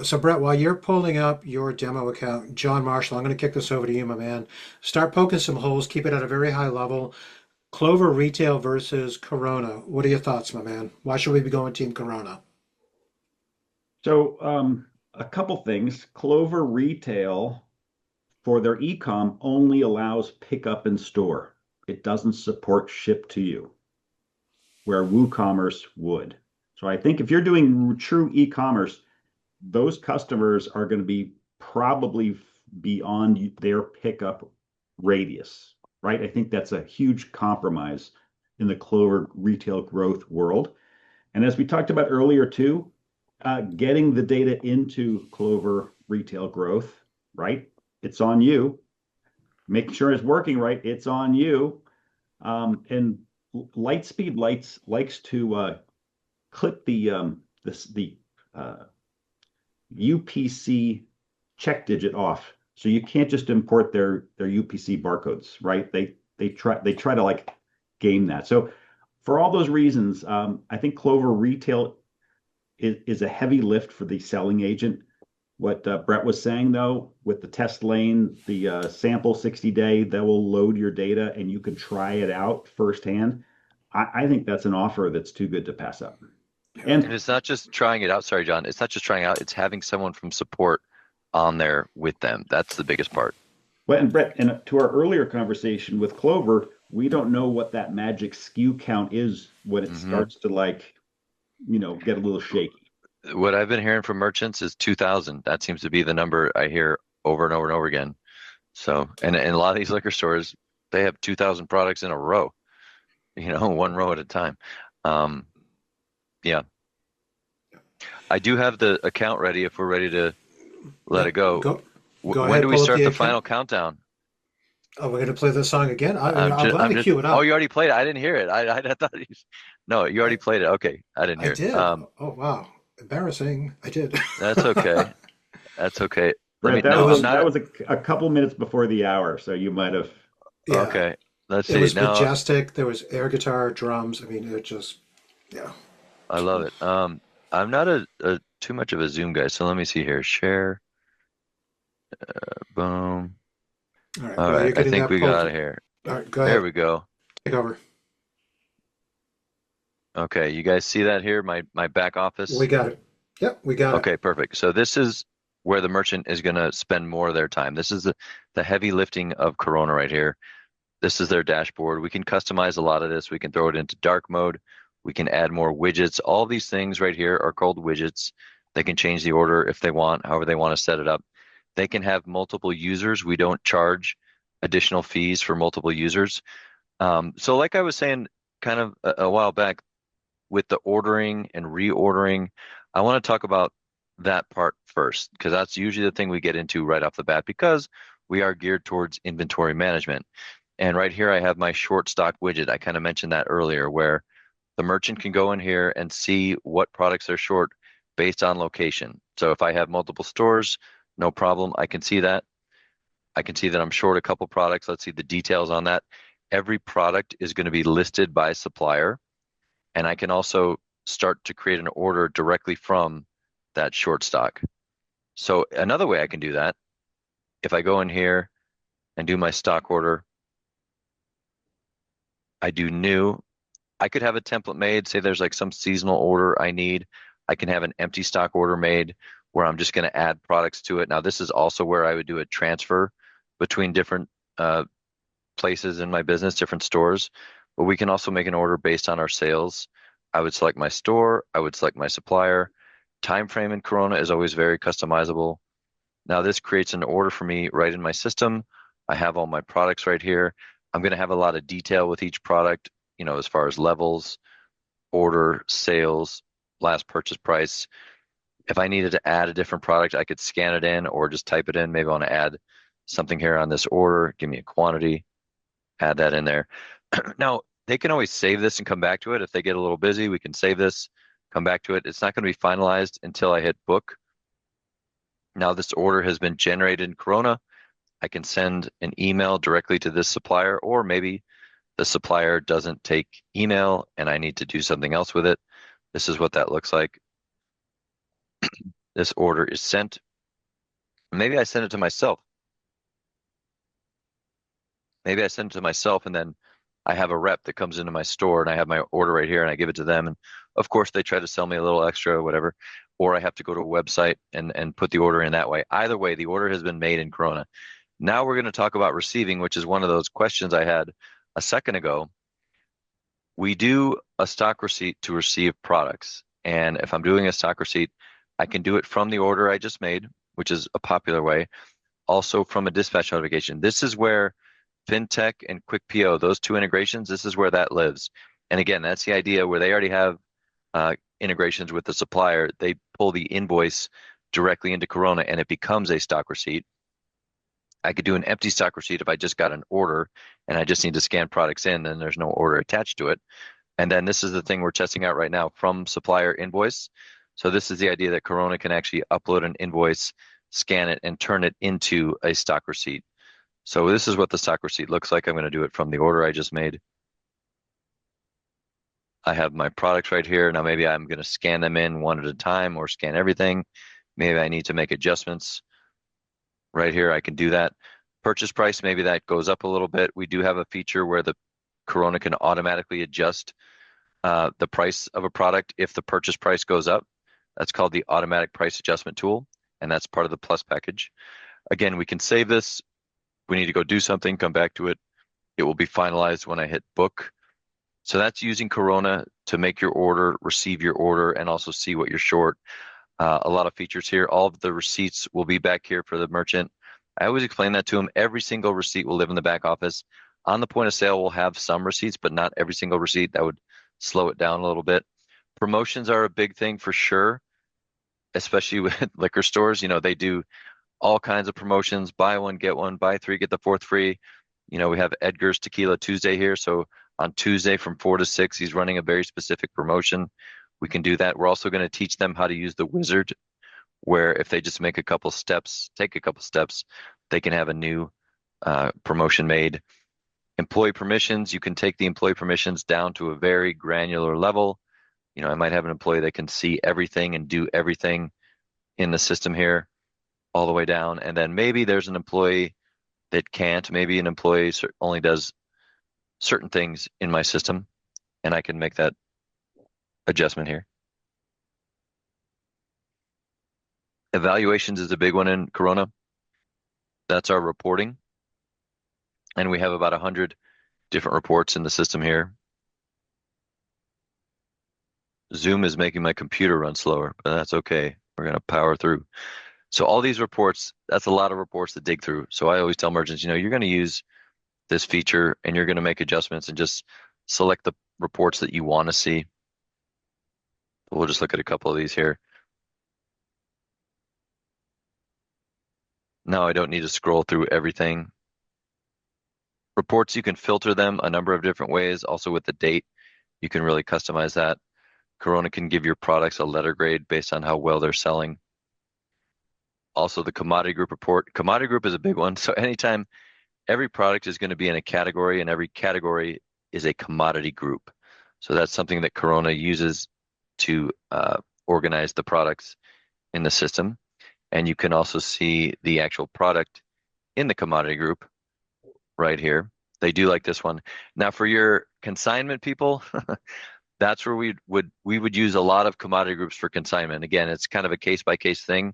So Brett, while you're pulling up your demo account, John Marshall, I'm going to kick this over to you, my man. Start poking some holes. Keep it at a very high level. Clover Retail versus Corona. What are your thoughts, my man? Why should we be going Team Corona? So a couple things. Clover Retail for their e-com only allows pickup in store. It doesn't support ship to you, where WooCommerce would. So I think if you're doing true e-commerce, those customers are going to be probably beyond their pickup radius, right? I think that's a huge compromise in the Clover retail growth world. And as we talked about earlier too, getting the data into Clover retail growth, right? It's on you. Making sure it's working right, it's on you. And Lightspeed likes to clip the UPC check digit off, so you can't just import their UPC barcodes, right? They try to like game that. So for all those reasons, I think Clover Retail is a heavy lift for the selling agent. What Brett was saying though, with the test lane, the sample 60-day, that will load your data and you can try it out firsthand. I think that's an offer that's too good to pass up. And it's not just trying it out. Sorry, John. It's not just trying out. It's having someone from support on there with them. That's the biggest part. Well, and Brett, and to our earlier conversation with Clover, we don't know what that magic SKU count is when it starts to get a little shaky. What I've been hearing from merchants is 2,000. That seems to be the number I hear over and over and over again. So, and a lot of these liquor stores, they have 2,000 products in a row, one row at a time. Yeah. I do have the account ready if we're ready to let it go. Go When ahead, do we pull up start the the account. final countdown? Oh, we're going to play this song again? I'm glad to cue it up. Oh, you already played it. I didn't hear it. I thought no, you already played it. Okay, I didn't hear I it. did. Oh, wow. Embarrassing. I did. That's okay. That's okay. Brett, that was a couple minutes before the hour, so you might have. Yeah. Okay, let's see. It was Now, majestic. There was air guitar, drums. I mean, it just, yeah. I love it. I'm not a too much of a Zoom guy, so let me see here. Share. Boom. All right. All Well, right. you're I getting think that we pulled. got it here. All right. Go There ahead. we go. Take over. Okay, you guys see that here? My back office. We got it. Yep, we got it. Okay, perfect. So this is where the merchant is going to spend more of their time. This is the heavy lifting of Corona right here. This is their dashboard. We can customize a lot of this. We can throw it into dark mode. We can add more widgets. All these things right here are called widgets. They can change the order if they want, however they want to set it up. They can have multiple users. We don't charge additional fees for multiple users. So like I was saying kind of a while back with the ordering and reordering, I want to talk about that part first, because that's usually the thing we get into right off the bat, because we are geared towards inventory management. And right here, I have my short stock widget. I kind of mentioned that earlier, where the merchant can go in here and see what products are short based on location. So if I have multiple stores, no problem. I can see that. I can see that I'm short a couple products. Let's see the details on that. Every product is going to be listed by supplier. And I can also start to create an order directly from that short stock. So another way I can do that, if I go in here and do my stock order, I do new. I could have a template made, say there's like some seasonal order I need. I can have an empty stock order made where I'm just going to add products to it. Now, this is also where I would do a transfer between different places in my business, different stores. But we can also make an order based on our sales. I would select my store. I would select my supplier. Time frame in Corona is always very customizable. Now this creates an order for me right in my system. I have all my products right here. I'm going to have a lot of detail with each product, as far as levels, order, sales, last purchase price. If I needed to add a different product, I could scan it in or just type it in. Maybe I want to add something here on this order, give me a quantity, add that in there. Now, they can always save this and come back to it. If they get a little busy, we can save this, come back to it. It's not going to be finalized until I hit book. Now this order has been generated in Korona. I can send an email directly to this supplier, or maybe the supplier doesn't take email and I need to do something else with it. This is what that looks like. This order is sent. Maybe I send it to myself. Maybe I send it to myself and then I have a rep that comes into my store and I have my order right here and I give it to them. And of course they try to sell me a little extra or whatever, or I have to go to a website and put the order in that way. Either way, the order has been made in Korona. Now we're going to talk about receiving, which is one of those questions I had a second ago. We do a stock receipt to receive products. And if I'm doing a stock receipt, I can do it from the order I just made, which is a popular way. Also from a dispatch notification. This is where FinTech and Quick PO, those two integrations, this is where that lives. And again, that's the idea where they already have integrations with the supplier. They pull the invoice directly into Korona and it becomes a stock receipt. I could do an empty stock receipt if I just got an order and I just need to scan products in, then there's no order attached to it. And then this is the thing we're testing out right now from supplier invoice. So this is the idea that Korona can actually upload an invoice, scan it, and turn it into a stock receipt. So this is what the stock receipt looks like. I'm going to do it from the order I just made. I have my products right here. Now maybe I'm going to scan them in one at a time or scan everything. Maybe I need to make adjustments. Right here, I can do that. Purchase price, maybe that goes up a little bit. We do have a feature where the Korona can automatically adjust the price of a product if the purchase price goes up. That's called the automatic price adjustment tool, and that's part of the Plus package. Again, we can save this. We need to go do something, come back to it. It will be finalized when I hit book. So that's using Korona to make your order, receive your order, and also see what you're short. A lot of features here. All of the receipts will be back here for the merchant. I always explain that to them. Every single receipt will live in the back office. On the point of sale, we'll have some receipts, but not every single receipt. That would slow it down a little bit. Promotions are a big thing for sure, especially with liquor stores. They do all kinds of promotions. Buy one, get one. Buy three, get the fourth free. We have Edgar's Tequila Tuesday here. So on Tuesday from 4 to 6, he's running a very specific promotion. We can do that. We're also going to teach them how to use the wizard, where if they just make a couple steps, take a couple steps, they can have a new promotion made. Employee permissions, you can take the employee permissions down to a very granular level. I might have an employee that can see everything and do everything in the system here all the way down. And then maybe there's an employee that can't. Maybe an employee only does certain things in my system, and I can make that adjustment here. Evaluations is a big one in Korona. That's our reporting. And we have about 100 different reports in the system here. Zoom is making my computer run slower, but that's okay. We're going to power through. So all these reports, that's a lot of reports to dig through. So I always tell merchants, you're going to use this feature and you're going to make adjustments and just select the reports that you want to see. We'll just look at a couple of these here. Now I don't need to scroll through everything. Reports, you can filter them a number of different ways. Also with the date, you can really customize that. Korona can give your products a letter grade based on how well they're selling. Also the commodity group report. Commodity group is a big one. So anytime, every product is going to be in a category and every category is a commodity group. So that's something that Korona uses to organize the products in the system. And you can also see the actual product in the commodity group right here. They do like this one. Now for your consignment people, that's where we would use a lot of commodity groups for consignment. Again, it's kind of a case-by-case thing,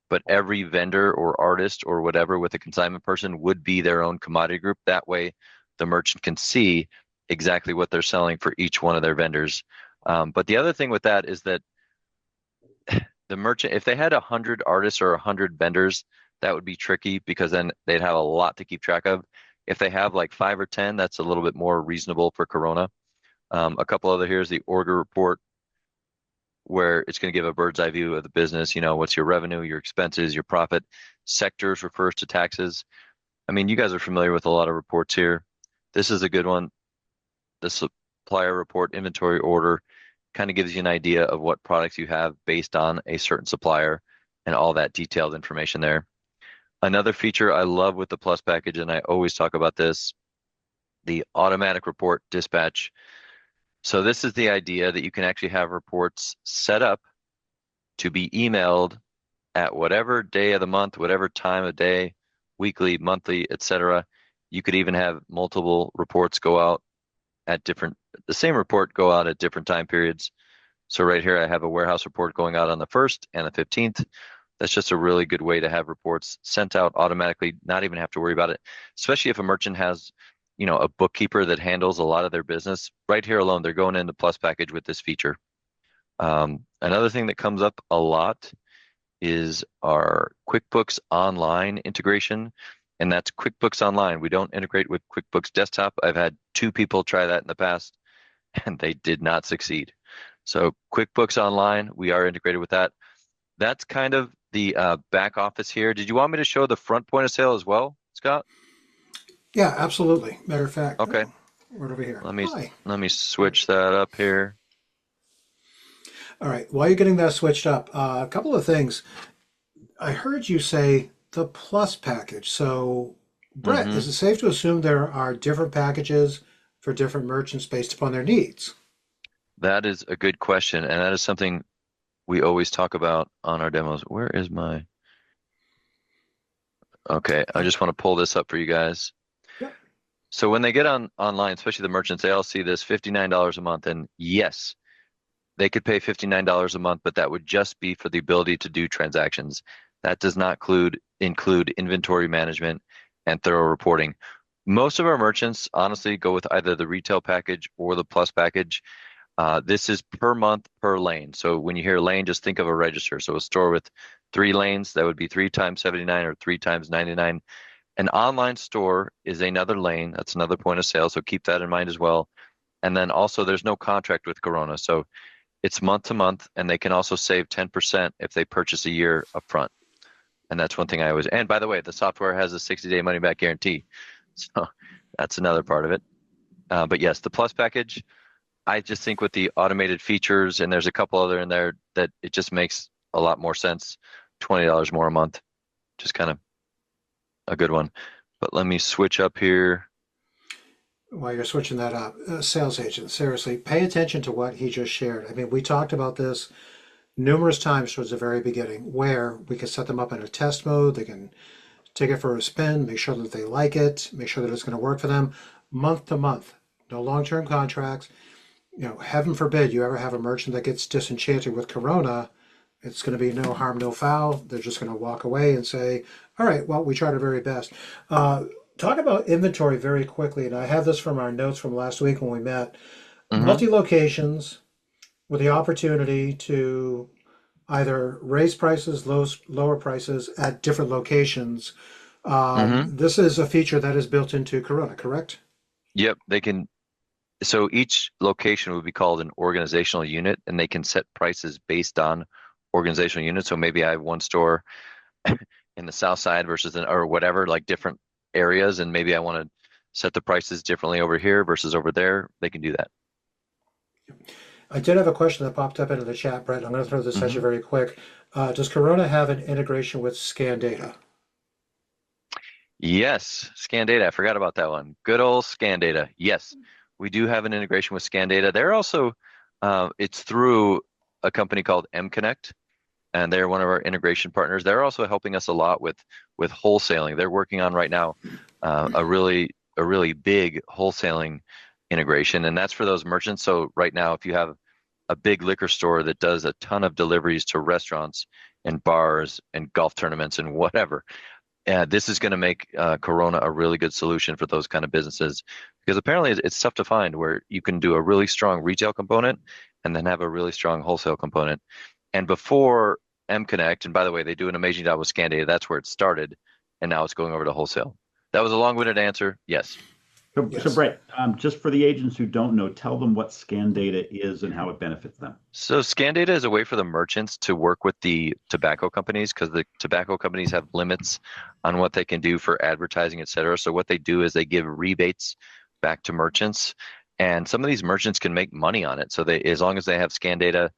but every vendor or artist or whatever with a consignment person would be their own commodity group. That way the merchant can see exactly what they're selling for each one of their vendors. But the other thing with that is that the merchant, if they had 100 artists or 100 vendors, that would be tricky because then they'd have a lot to keep track of. If they have like 5 or 10, that's a little bit more reasonable for Corona. A couple other here is the order report, where it's going to give a bird's eye view of the business. What's your revenue, your expenses, your profit. Sectors refers to taxes. I mean, you guys are familiar with a lot of reports here. This is a good one. The supplier report, inventory order, kind of gives you an idea of what products you have based on a certain supplier and all that detailed information there. Another feature I love with the Plus package, and I always talk about this, the automatic report dispatch. So this is the idea that you can actually have reports set up to be emailed at whatever day of the month, whatever time of day, weekly, monthly, etc. You could even have multiple reports go out at the same report go out at different time periods. So right here, I have a warehouse report going out on the 1st and the 15th. That's just a really good way to have reports sent out automatically, not even have to worry about it, especially if a merchant has a bookkeeper that handles a lot of their business. Right here alone, they're going into Plus package with this feature. Another thing that comes up a lot is our QuickBooks Online integration, and that's QuickBooks Online. We don't integrate with QuickBooks Desktop. I've had 2 people try that in the past, and they did not succeed. So QuickBooks Online, we are integrated with that. That's kind of the back office here. Did you want me to show the front point of sale as well, Scott? Yeah, absolutely. Matter of fact. Okay. Right over here. Let me switch that up here. All right. While you're getting that switched up, a couple of things. I heard you say the Plus package. So, Brett, is it safe to assume there are different packages for different merchants based upon their needs? That is a good question, and that is something we always talk about on our demos. Where is my... Okay, I just want to pull this up for you guys. Yep. So when they get online, especially the merchants, they all see this $59 a month, and yes, they could pay $59 a month, but that would just be for the ability to do transactions. That does not include inventory management and thorough reporting. Most of our merchants honestly go with either the retail package or the Plus package. This is per month per lane. So when you hear lane, just think of a register. So a store with 3 lanes, that would be 3 times 79 or 3 times 99. An online store is another lane. That's another point of sale. So keep that in mind as well. And then also there's no contract with Corona. So it's month to month, and they can also save 10% if they purchase a year upfront. And that's one thing I always, and by the way, the software has a 60-day money back guarantee. So that's another part of it. But yes, the Plus package, I just think with the automated features, and there's a couple other in there, that it just makes a lot more sense. $20 more a month, just kind of a good one. But let me switch up here. While you're switching that up, sales agent, seriously, pay attention to what he just shared. I mean, we talked about this numerous times towards the very beginning, where we can set them up in a test mode. They can take it for a spin, make sure that they like it, make sure that it's going to work for them month to month. No long-term contracts. Heaven forbid you ever have a merchant that gets disenchanted with Corona. It's going to be no harm, no foul. They're just going to walk away and say, all right, well, we tried our very best. Talk about inventory very quickly, and I have this from our notes from last week when we met. Multi-locations with the opportunity to either raise prices, lower prices at different locations. This is a feature that is built into Corona, correct? Yep, they can. So each location would be called an organizational unit, and they can set prices based on organizational units. So maybe I have one store in the south side versus or whatever, like different areas, and maybe I want to set the prices differently over here versus over there. They can do that. I did have a question that popped up into the chat, Brett. I'm going to throw this at you very quick. Does Corona have an integration with Scan Data? Yes, Scan Data. I forgot about that one. Good old Scan Data. Yes, we do have an integration with Scan Data. They're also, it's through a company called MConnect, and they're one of our integration partners. They're also helping us a lot with wholesaling. They're working on right now a really big wholesaling integration, and that's for those merchants. So right now, if you have a big liquor store that does a ton of deliveries to restaurants and bars and golf tournaments and whatever, this is going to make Corona a really good solution for those kind of businesses, because apparently it's tough to find where you can do a really strong retail component and then have a really strong wholesale component. And before M-Connect, and by the way, they do an amazing job with scan data. That's where it started, and now it's going over to wholesale. That was a long-winded answer. Yes. So, Yes. Brett, just for the agents who don't know, tell them what scan data is and how it benefits them. So scan data is a way for the merchants to work with the tobacco companies, because the tobacco companies have limits on what they can do for advertising, et cetera. So what they do is they give rebates back to merchants, and some of these merchants can make money on it. So they, as long as they have scan data,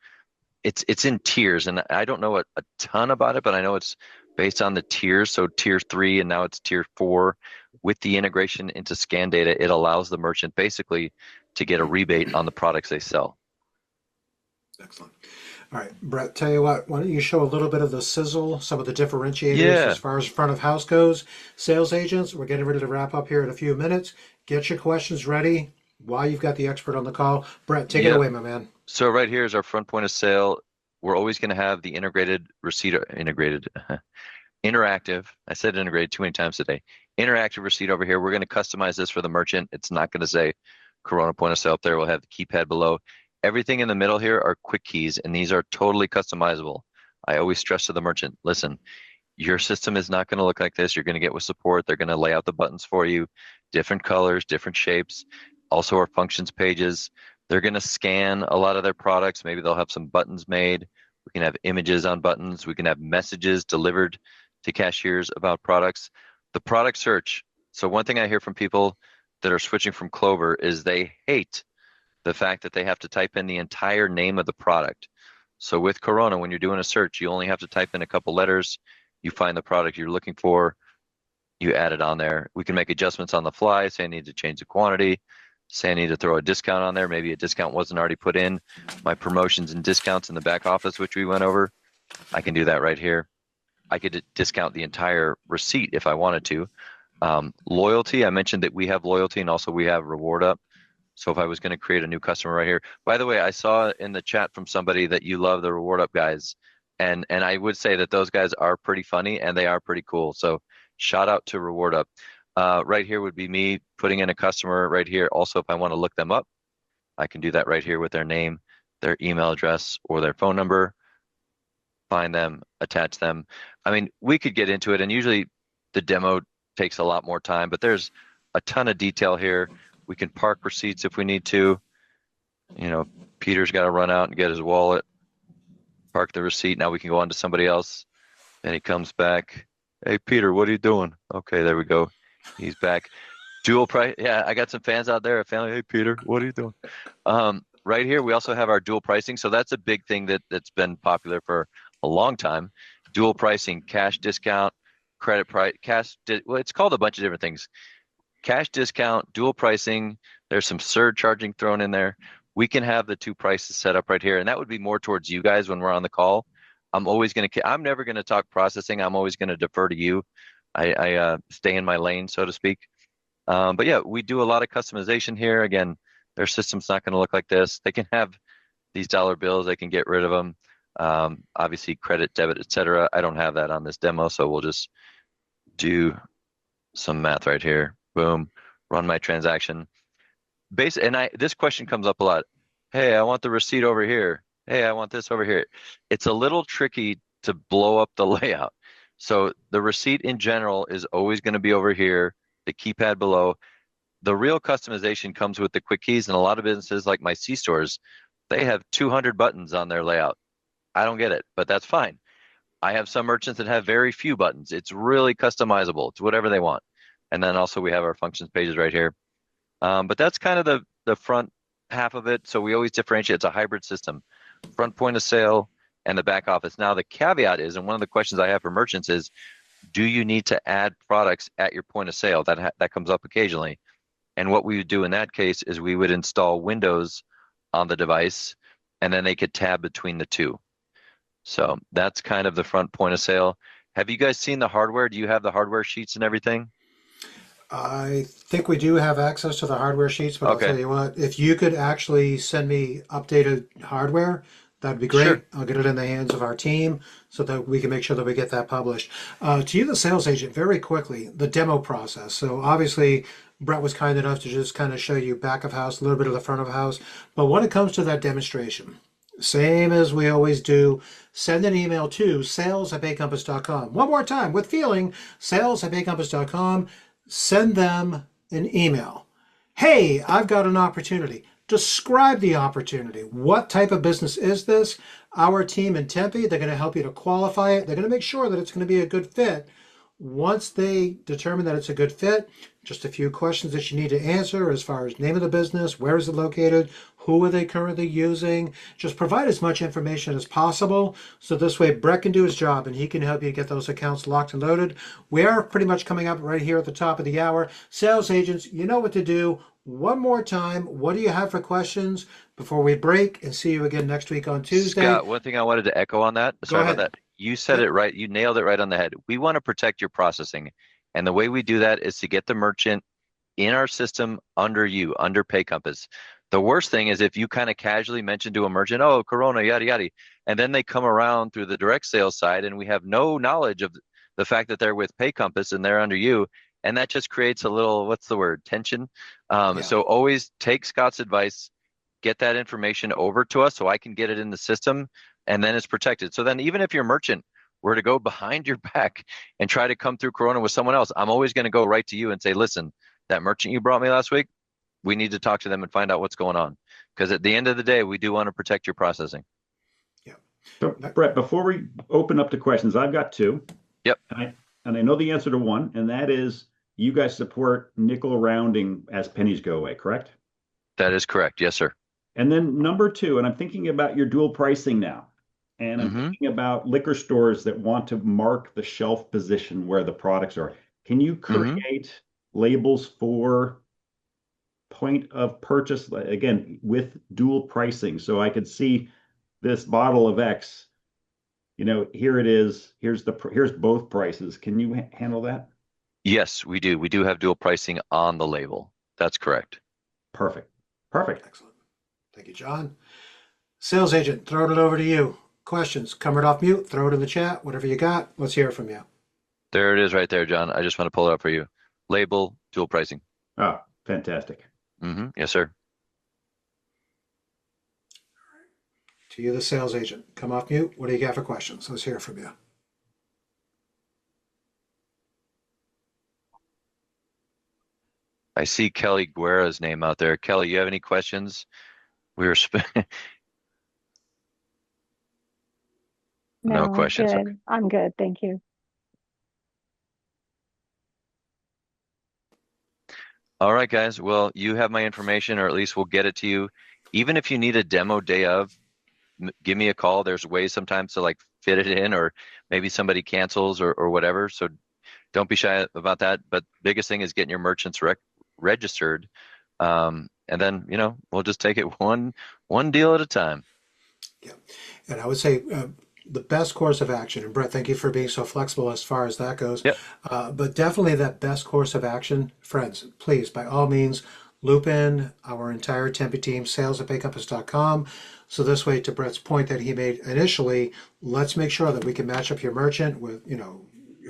it's in tiers, and I don't know a ton about it, but I know it's based on the tiers. So tier 3, and now it's tier 4. With the integration into scan data, it allows the merchant basically to get a rebate on the products they sell. Excellent. All right, Brett, tell you what, why don't you show a little bit of the sizzle, some of the differentiators Yeah. as far as front of house goes. Sales agents, we're getting ready to wrap up here in a few minutes. Get your questions ready while you've got the expert on the call. Brett, take it Yep. away, my man. So right here is our front point of sale. We're always going to have the integrated receipt, interactive. I said integrated too many times today. Interactive receipt over here. We're going to customize this for the merchant. It's not going to say Korona point of sale up there. We'll have the keypad below. Everything in the middle here are quick keys, and these are totally customizable. I always stress to the merchant, listen, your system is not going to look like this. You're going to get with support. They're going to lay out the buttons for you, different colors, different shapes. Also our functions pages. They're going to scan a lot of their products. Maybe they'll have some buttons made. We can have images on buttons. We can have messages delivered to cashiers about products. The product search. So one thing I hear from people that are switching from Clover is they hate the fact that they have to type in the entire name of the product. So with Korona, when you're doing a search, you only have to type in a couple letters. You find the product you're looking for. You add it on there. We can make adjustments on the fly. Say I need to change the quantity. Say I need to throw a discount on there. Maybe a discount wasn't already put in. My promotions and discounts in the back office, which we went over, I can do that right here. I could discount the entire receipt if I wanted to. Loyalty, I mentioned that we have loyalty, and also we have reward up. So if I was going to create a new customer right here, by the way, I saw in the chat from somebody that you love the reward up guys. And I would say that those guys are pretty funny and they are pretty cool. So shout out to reward up. Right here would be me putting in a customer right here. Also, if I want to look them up, I can do that right here with their name, their email address, or their phone number. Find them, attach them. I mean, we could get into it, and usually the demo takes a lot more time, but there's a ton of detail here. We can park receipts if we need to. You know, Peter's got to run out and get his wallet, park the receipt. Now we can go on to somebody else, and he comes back. Hey, Peter, what are you doing? Okay, there we go. He's back. Dual price. Yeah, I got some fans out there. A family. Hey, Peter, what are you doing? Right here, we also have our dual pricing. So that's a big thing that's been popular for a long time. Dual pricing, cash discount, credit price, well, it's called a bunch of different things. Cash discount, dual pricing. There's some surcharging thrown in there. We can have the two prices set up right here, and that would be more towards you guys when we're on the call. I'm never going to talk processing. I'm always going to defer to you. I stay in my lane, so to speak. But yeah, we do a lot of customization here. Again, their system's not going to look like this. They can have these dollar bills. They can get rid of them. Obviously, credit, debit, etc. I don't have that on this demo, so we'll just do some math right here. Boom, run my transaction. This question comes up a lot. Hey, I want the receipt over here. Hey, I want this over here. It's a little tricky to blow up the layout. So the receipt in general is always going to be over here, the keypad below. The real customization comes with the quick keys, and a lot of businesses like my C-stores, they have 200 buttons on their layout. I don't get it, but that's fine. I have some merchants that have very few buttons. It's really customizable. It's whatever they want. And then also we have our functions pages right here. But that's kind of the front half of it. So we always differentiate. It's a hybrid system. Front point of sale and the back office. Now the caveat is, and one of the questions I have for merchants is, do you need to add products at your point of sale? That comes up occasionally. And what we would do in that case is we would install Windows on the device, and then they could tab between the two. So that's kind of the front point of sale. Have you guys seen the hardware? Do you have the hardware sheets and everything? I think we do have access to the hardware sheets, but Okay. I'll tell you what, if you could actually send me updated hardware, that'd be great. Sure. I'll get it in the hands of our team so that we can make sure that we get that published. To you, the sales agent, very quickly, the demo process. So obviously, Brett was kind enough to just kind of show you back of house, a little bit of the front of house. But when it comes to that demonstration, Same as we always do. Send an email to sales@baycompass.com. One more time with feeling, sales@baycompass.com. Send them an email. Hey, I've got an opportunity. Describe the opportunity. What type of business is this? Our team in Tempe, they're going to help you to qualify it. They're going to make sure that it's going to be a good fit. Once they determine that it's a good fit, just a few questions that you need to answer as far as name of the business, where is it located, who are they currently using. Just provide as much information as possible so this way Brett can do his job and he can help you get those accounts locked and loaded. We are pretty much coming up right here at the top of the hour. Sales agents, you know what to do. One more time, what do you have for questions before we break and see you again next week on Tuesday? Scott, one thing I wanted to echo on that. Go Sorry ahead. about that. You said Yep. it right. You nailed it right on the head. We want to protect your processing. And the way we do that is to get the merchant in our system under you, under Pay Compass. The worst thing is if you kind of casually mention to a merchant, oh, Korona, yada, yada, and then they come around through the direct sales side and we have no knowledge of the fact that they're with Pay Compass and they're under you. And that just creates a little, what's the word, tension. Yeah. So always take Scott's advice, get that information over to us so I can get it in the system, and then it's protected. So then even if your merchant were to go behind your back and try to come through Korona with someone else, I'm always going to go right to you and say, listen, that merchant you brought me last week, we need to talk to them and find out what's going on. Because at the end of the day, we do want to protect your processing. Yeah. So, Brett, before we open up to questions, I've got two. Yep. And I know the answer to one, and that is you guys support nickel rounding as pennies go away, correct? That is correct. Yes, sir. And then number two, and I'm thinking about your dual pricing now. And I'm thinking about liquor stores that want to mark the shelf position where the products are. Can you create labels for point of purchase, again, with dual pricing? So I could see this bottle of X, here it is. Here's both prices. Can you handle that? Yes, we do. We do have dual pricing on the label. That's correct. Perfect. Excellent. Thank you, John. Sales agent, throwing it over to you. Questions, come right off mute, throw it in the chat, whatever you got. Let's hear from you. There it is right there, John. I just want to pull it up for you. Label, dual pricing. Oh, fantastic. Yes, sir. To you, the sales agent, come off mute. What do you got for questions? Let's hear from you. I see Kelly Guerra's name out there. Kelly, you have any questions? We were No questions. Good. Okay. I'm good. Thank you. All right, guys. Well, you have my information, or at least we'll get it to you. Even if you need a demo day of, give me a call. There's ways sometimes to like fit it in, or maybe somebody cancels or whatever. So don't be shy about that. But biggest thing is getting your merchants registered. And then, we'll just take it one deal at a time. Yeah. And I would say the best course of action, and Brett, thank you for being so flexible as far as that goes. Yep. But definitely that best course of action, friends, please, by all means, loop in our entire Tempe team, sales@baycompass.com. So this way, to Brett's point that he made initially, let's make sure that we can match up your merchant with,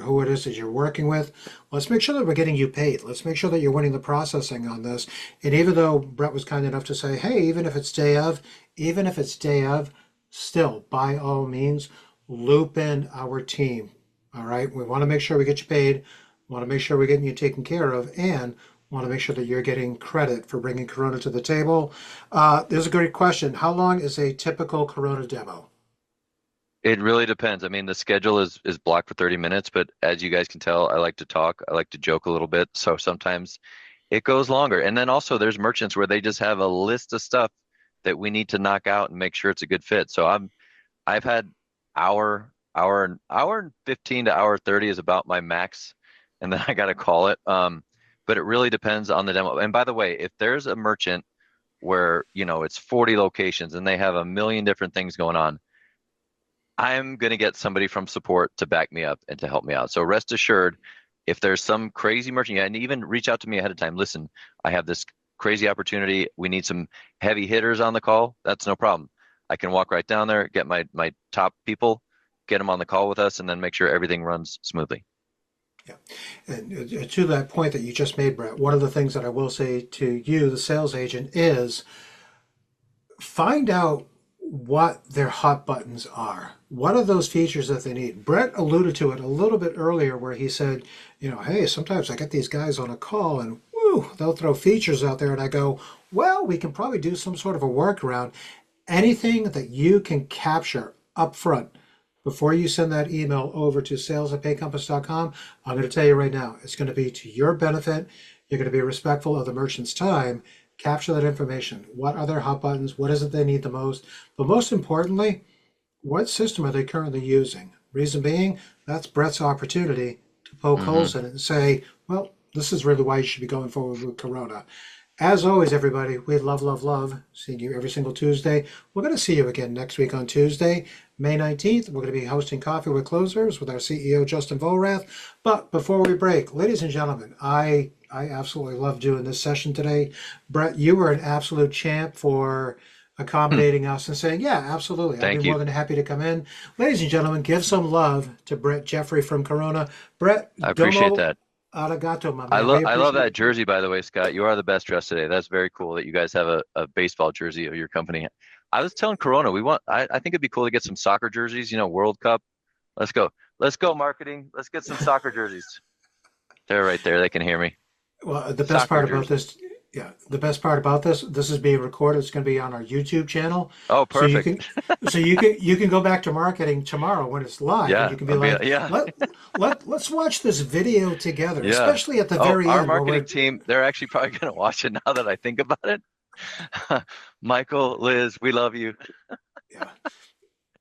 who it is that you're working with. Let's make sure that we're getting you paid. Let's make sure that you're winning the processing on this. And even though Brett was kind enough to say, hey, even if it's day of, still, by all means, loop in our team. All right. We want to make sure we get you paid. We want to make sure we're getting you taken care of, and want to make sure that you're getting credit for bringing Korona to the table. There's a great question. How long is a typical Korona demo? It really depends. I mean, the schedule is blocked for 30 minutes, but as you guys can tell, I like to talk. I like to joke a little bit. So sometimes it goes longer. And then also there's merchants where they just have a list of stuff that we need to knock out and make sure it's a good fit. So I've had hour and 15 to hour 30 is about my max, and then I got to call it. But it really depends on the demo. And by the way, if there's a merchant where, it's 40 locations and they have a million different things going on, I'm going to get somebody from support to back me up and to help me out. So rest assured, if there's some crazy merchant, and even reach out to me ahead of time. Listen, I have this crazy opportunity. We need some heavy hitters on the call. That's no problem. I can walk right down there, get my top people, get them on the call with us, and then make sure everything runs smoothly. Yeah. And to that point that you just made, Brett, one of the things that I will say to you, the sales agent, is find out what their hot buttons are. What are those features that they need? Brett alluded to it a little bit earlier where he said, hey, sometimes I get these guys on a call and woo, they'll throw features out there and I go, well, we can probably do some sort of a workaround. Anything that you can capture up front before you send that email over to sales@paycompass.com, I'm going to tell you right now, it's going to be to your benefit. You're going to be respectful of the merchant's time. Capture that information. What are their hot buttons? What is it they need the most? But most importantly, what system are they currently using? Reason being, that's Brett's opportunity to poke holes in it and say, well, this is really why you should be going forward with Korona. As always, everybody, we love seeing you every single Tuesday. We're going to see you again next week on Tuesday, May 19th. We're going to be hosting Coffee with Closers with our CEO, Justin Volrath. But before we break, ladies and gentlemen, I absolutely love doing this session today. Brett, you were an absolute champ for accommodating us and saying, yeah, absolutely. I'd Thank be more you. than happy to come in. Ladies and gentlemen, give some love to Brett Jeffrey from Korona. Brett, I appreciate domo that. arigato, my I man. love We I love appreciate that jersey, by the way, Scott. You are the best dressed today. That's very cool that you guys have a baseball jersey of your company. I was telling Corona, I think it'd be cool to get some soccer jerseys, World Cup. Let's go. Let's go, marketing. Let's get some soccer jerseys. They're right there. They can hear me. Well, the best Soccer part about jersey. this, yeah, the best part about this is being recorded. It's going to be on our YouTube channel, Oh, so you perfect. can, so you can go back to marketing tomorrow when it's live, and Yeah. you can be like, Yeah. let's watch this video together, Yeah. especially at the Oh, very our end where marketing we're, team, they're actually probably going to watch it now that I think about it. Michael, Liz, we love you. yeah,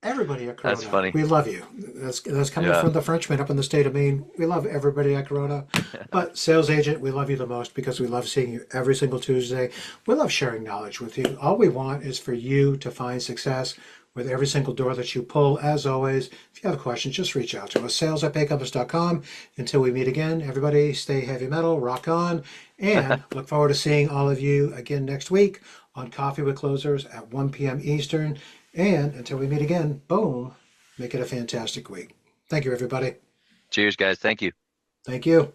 everybody at That's Corona, funny. we love you. That's coming Yeah. from the Frenchman up in the state of Maine. We love everybody at Corona, but sales agent, we love you the most because we love seeing you every single Tuesday. We love sharing knowledge with you. All we want is for you to find success with every single door that you pull. As always, if you have questions, just reach out to us. Sales@paycompass.com. Until we meet again, everybody stay heavy metal, rock on, and look forward to seeing all of you again next week on Coffee with Closers at 1 p.m. Eastern. And until we meet again, boom, make it a fantastic week. Thank you, everybody. Cheers, guys. Thank you. Thank you.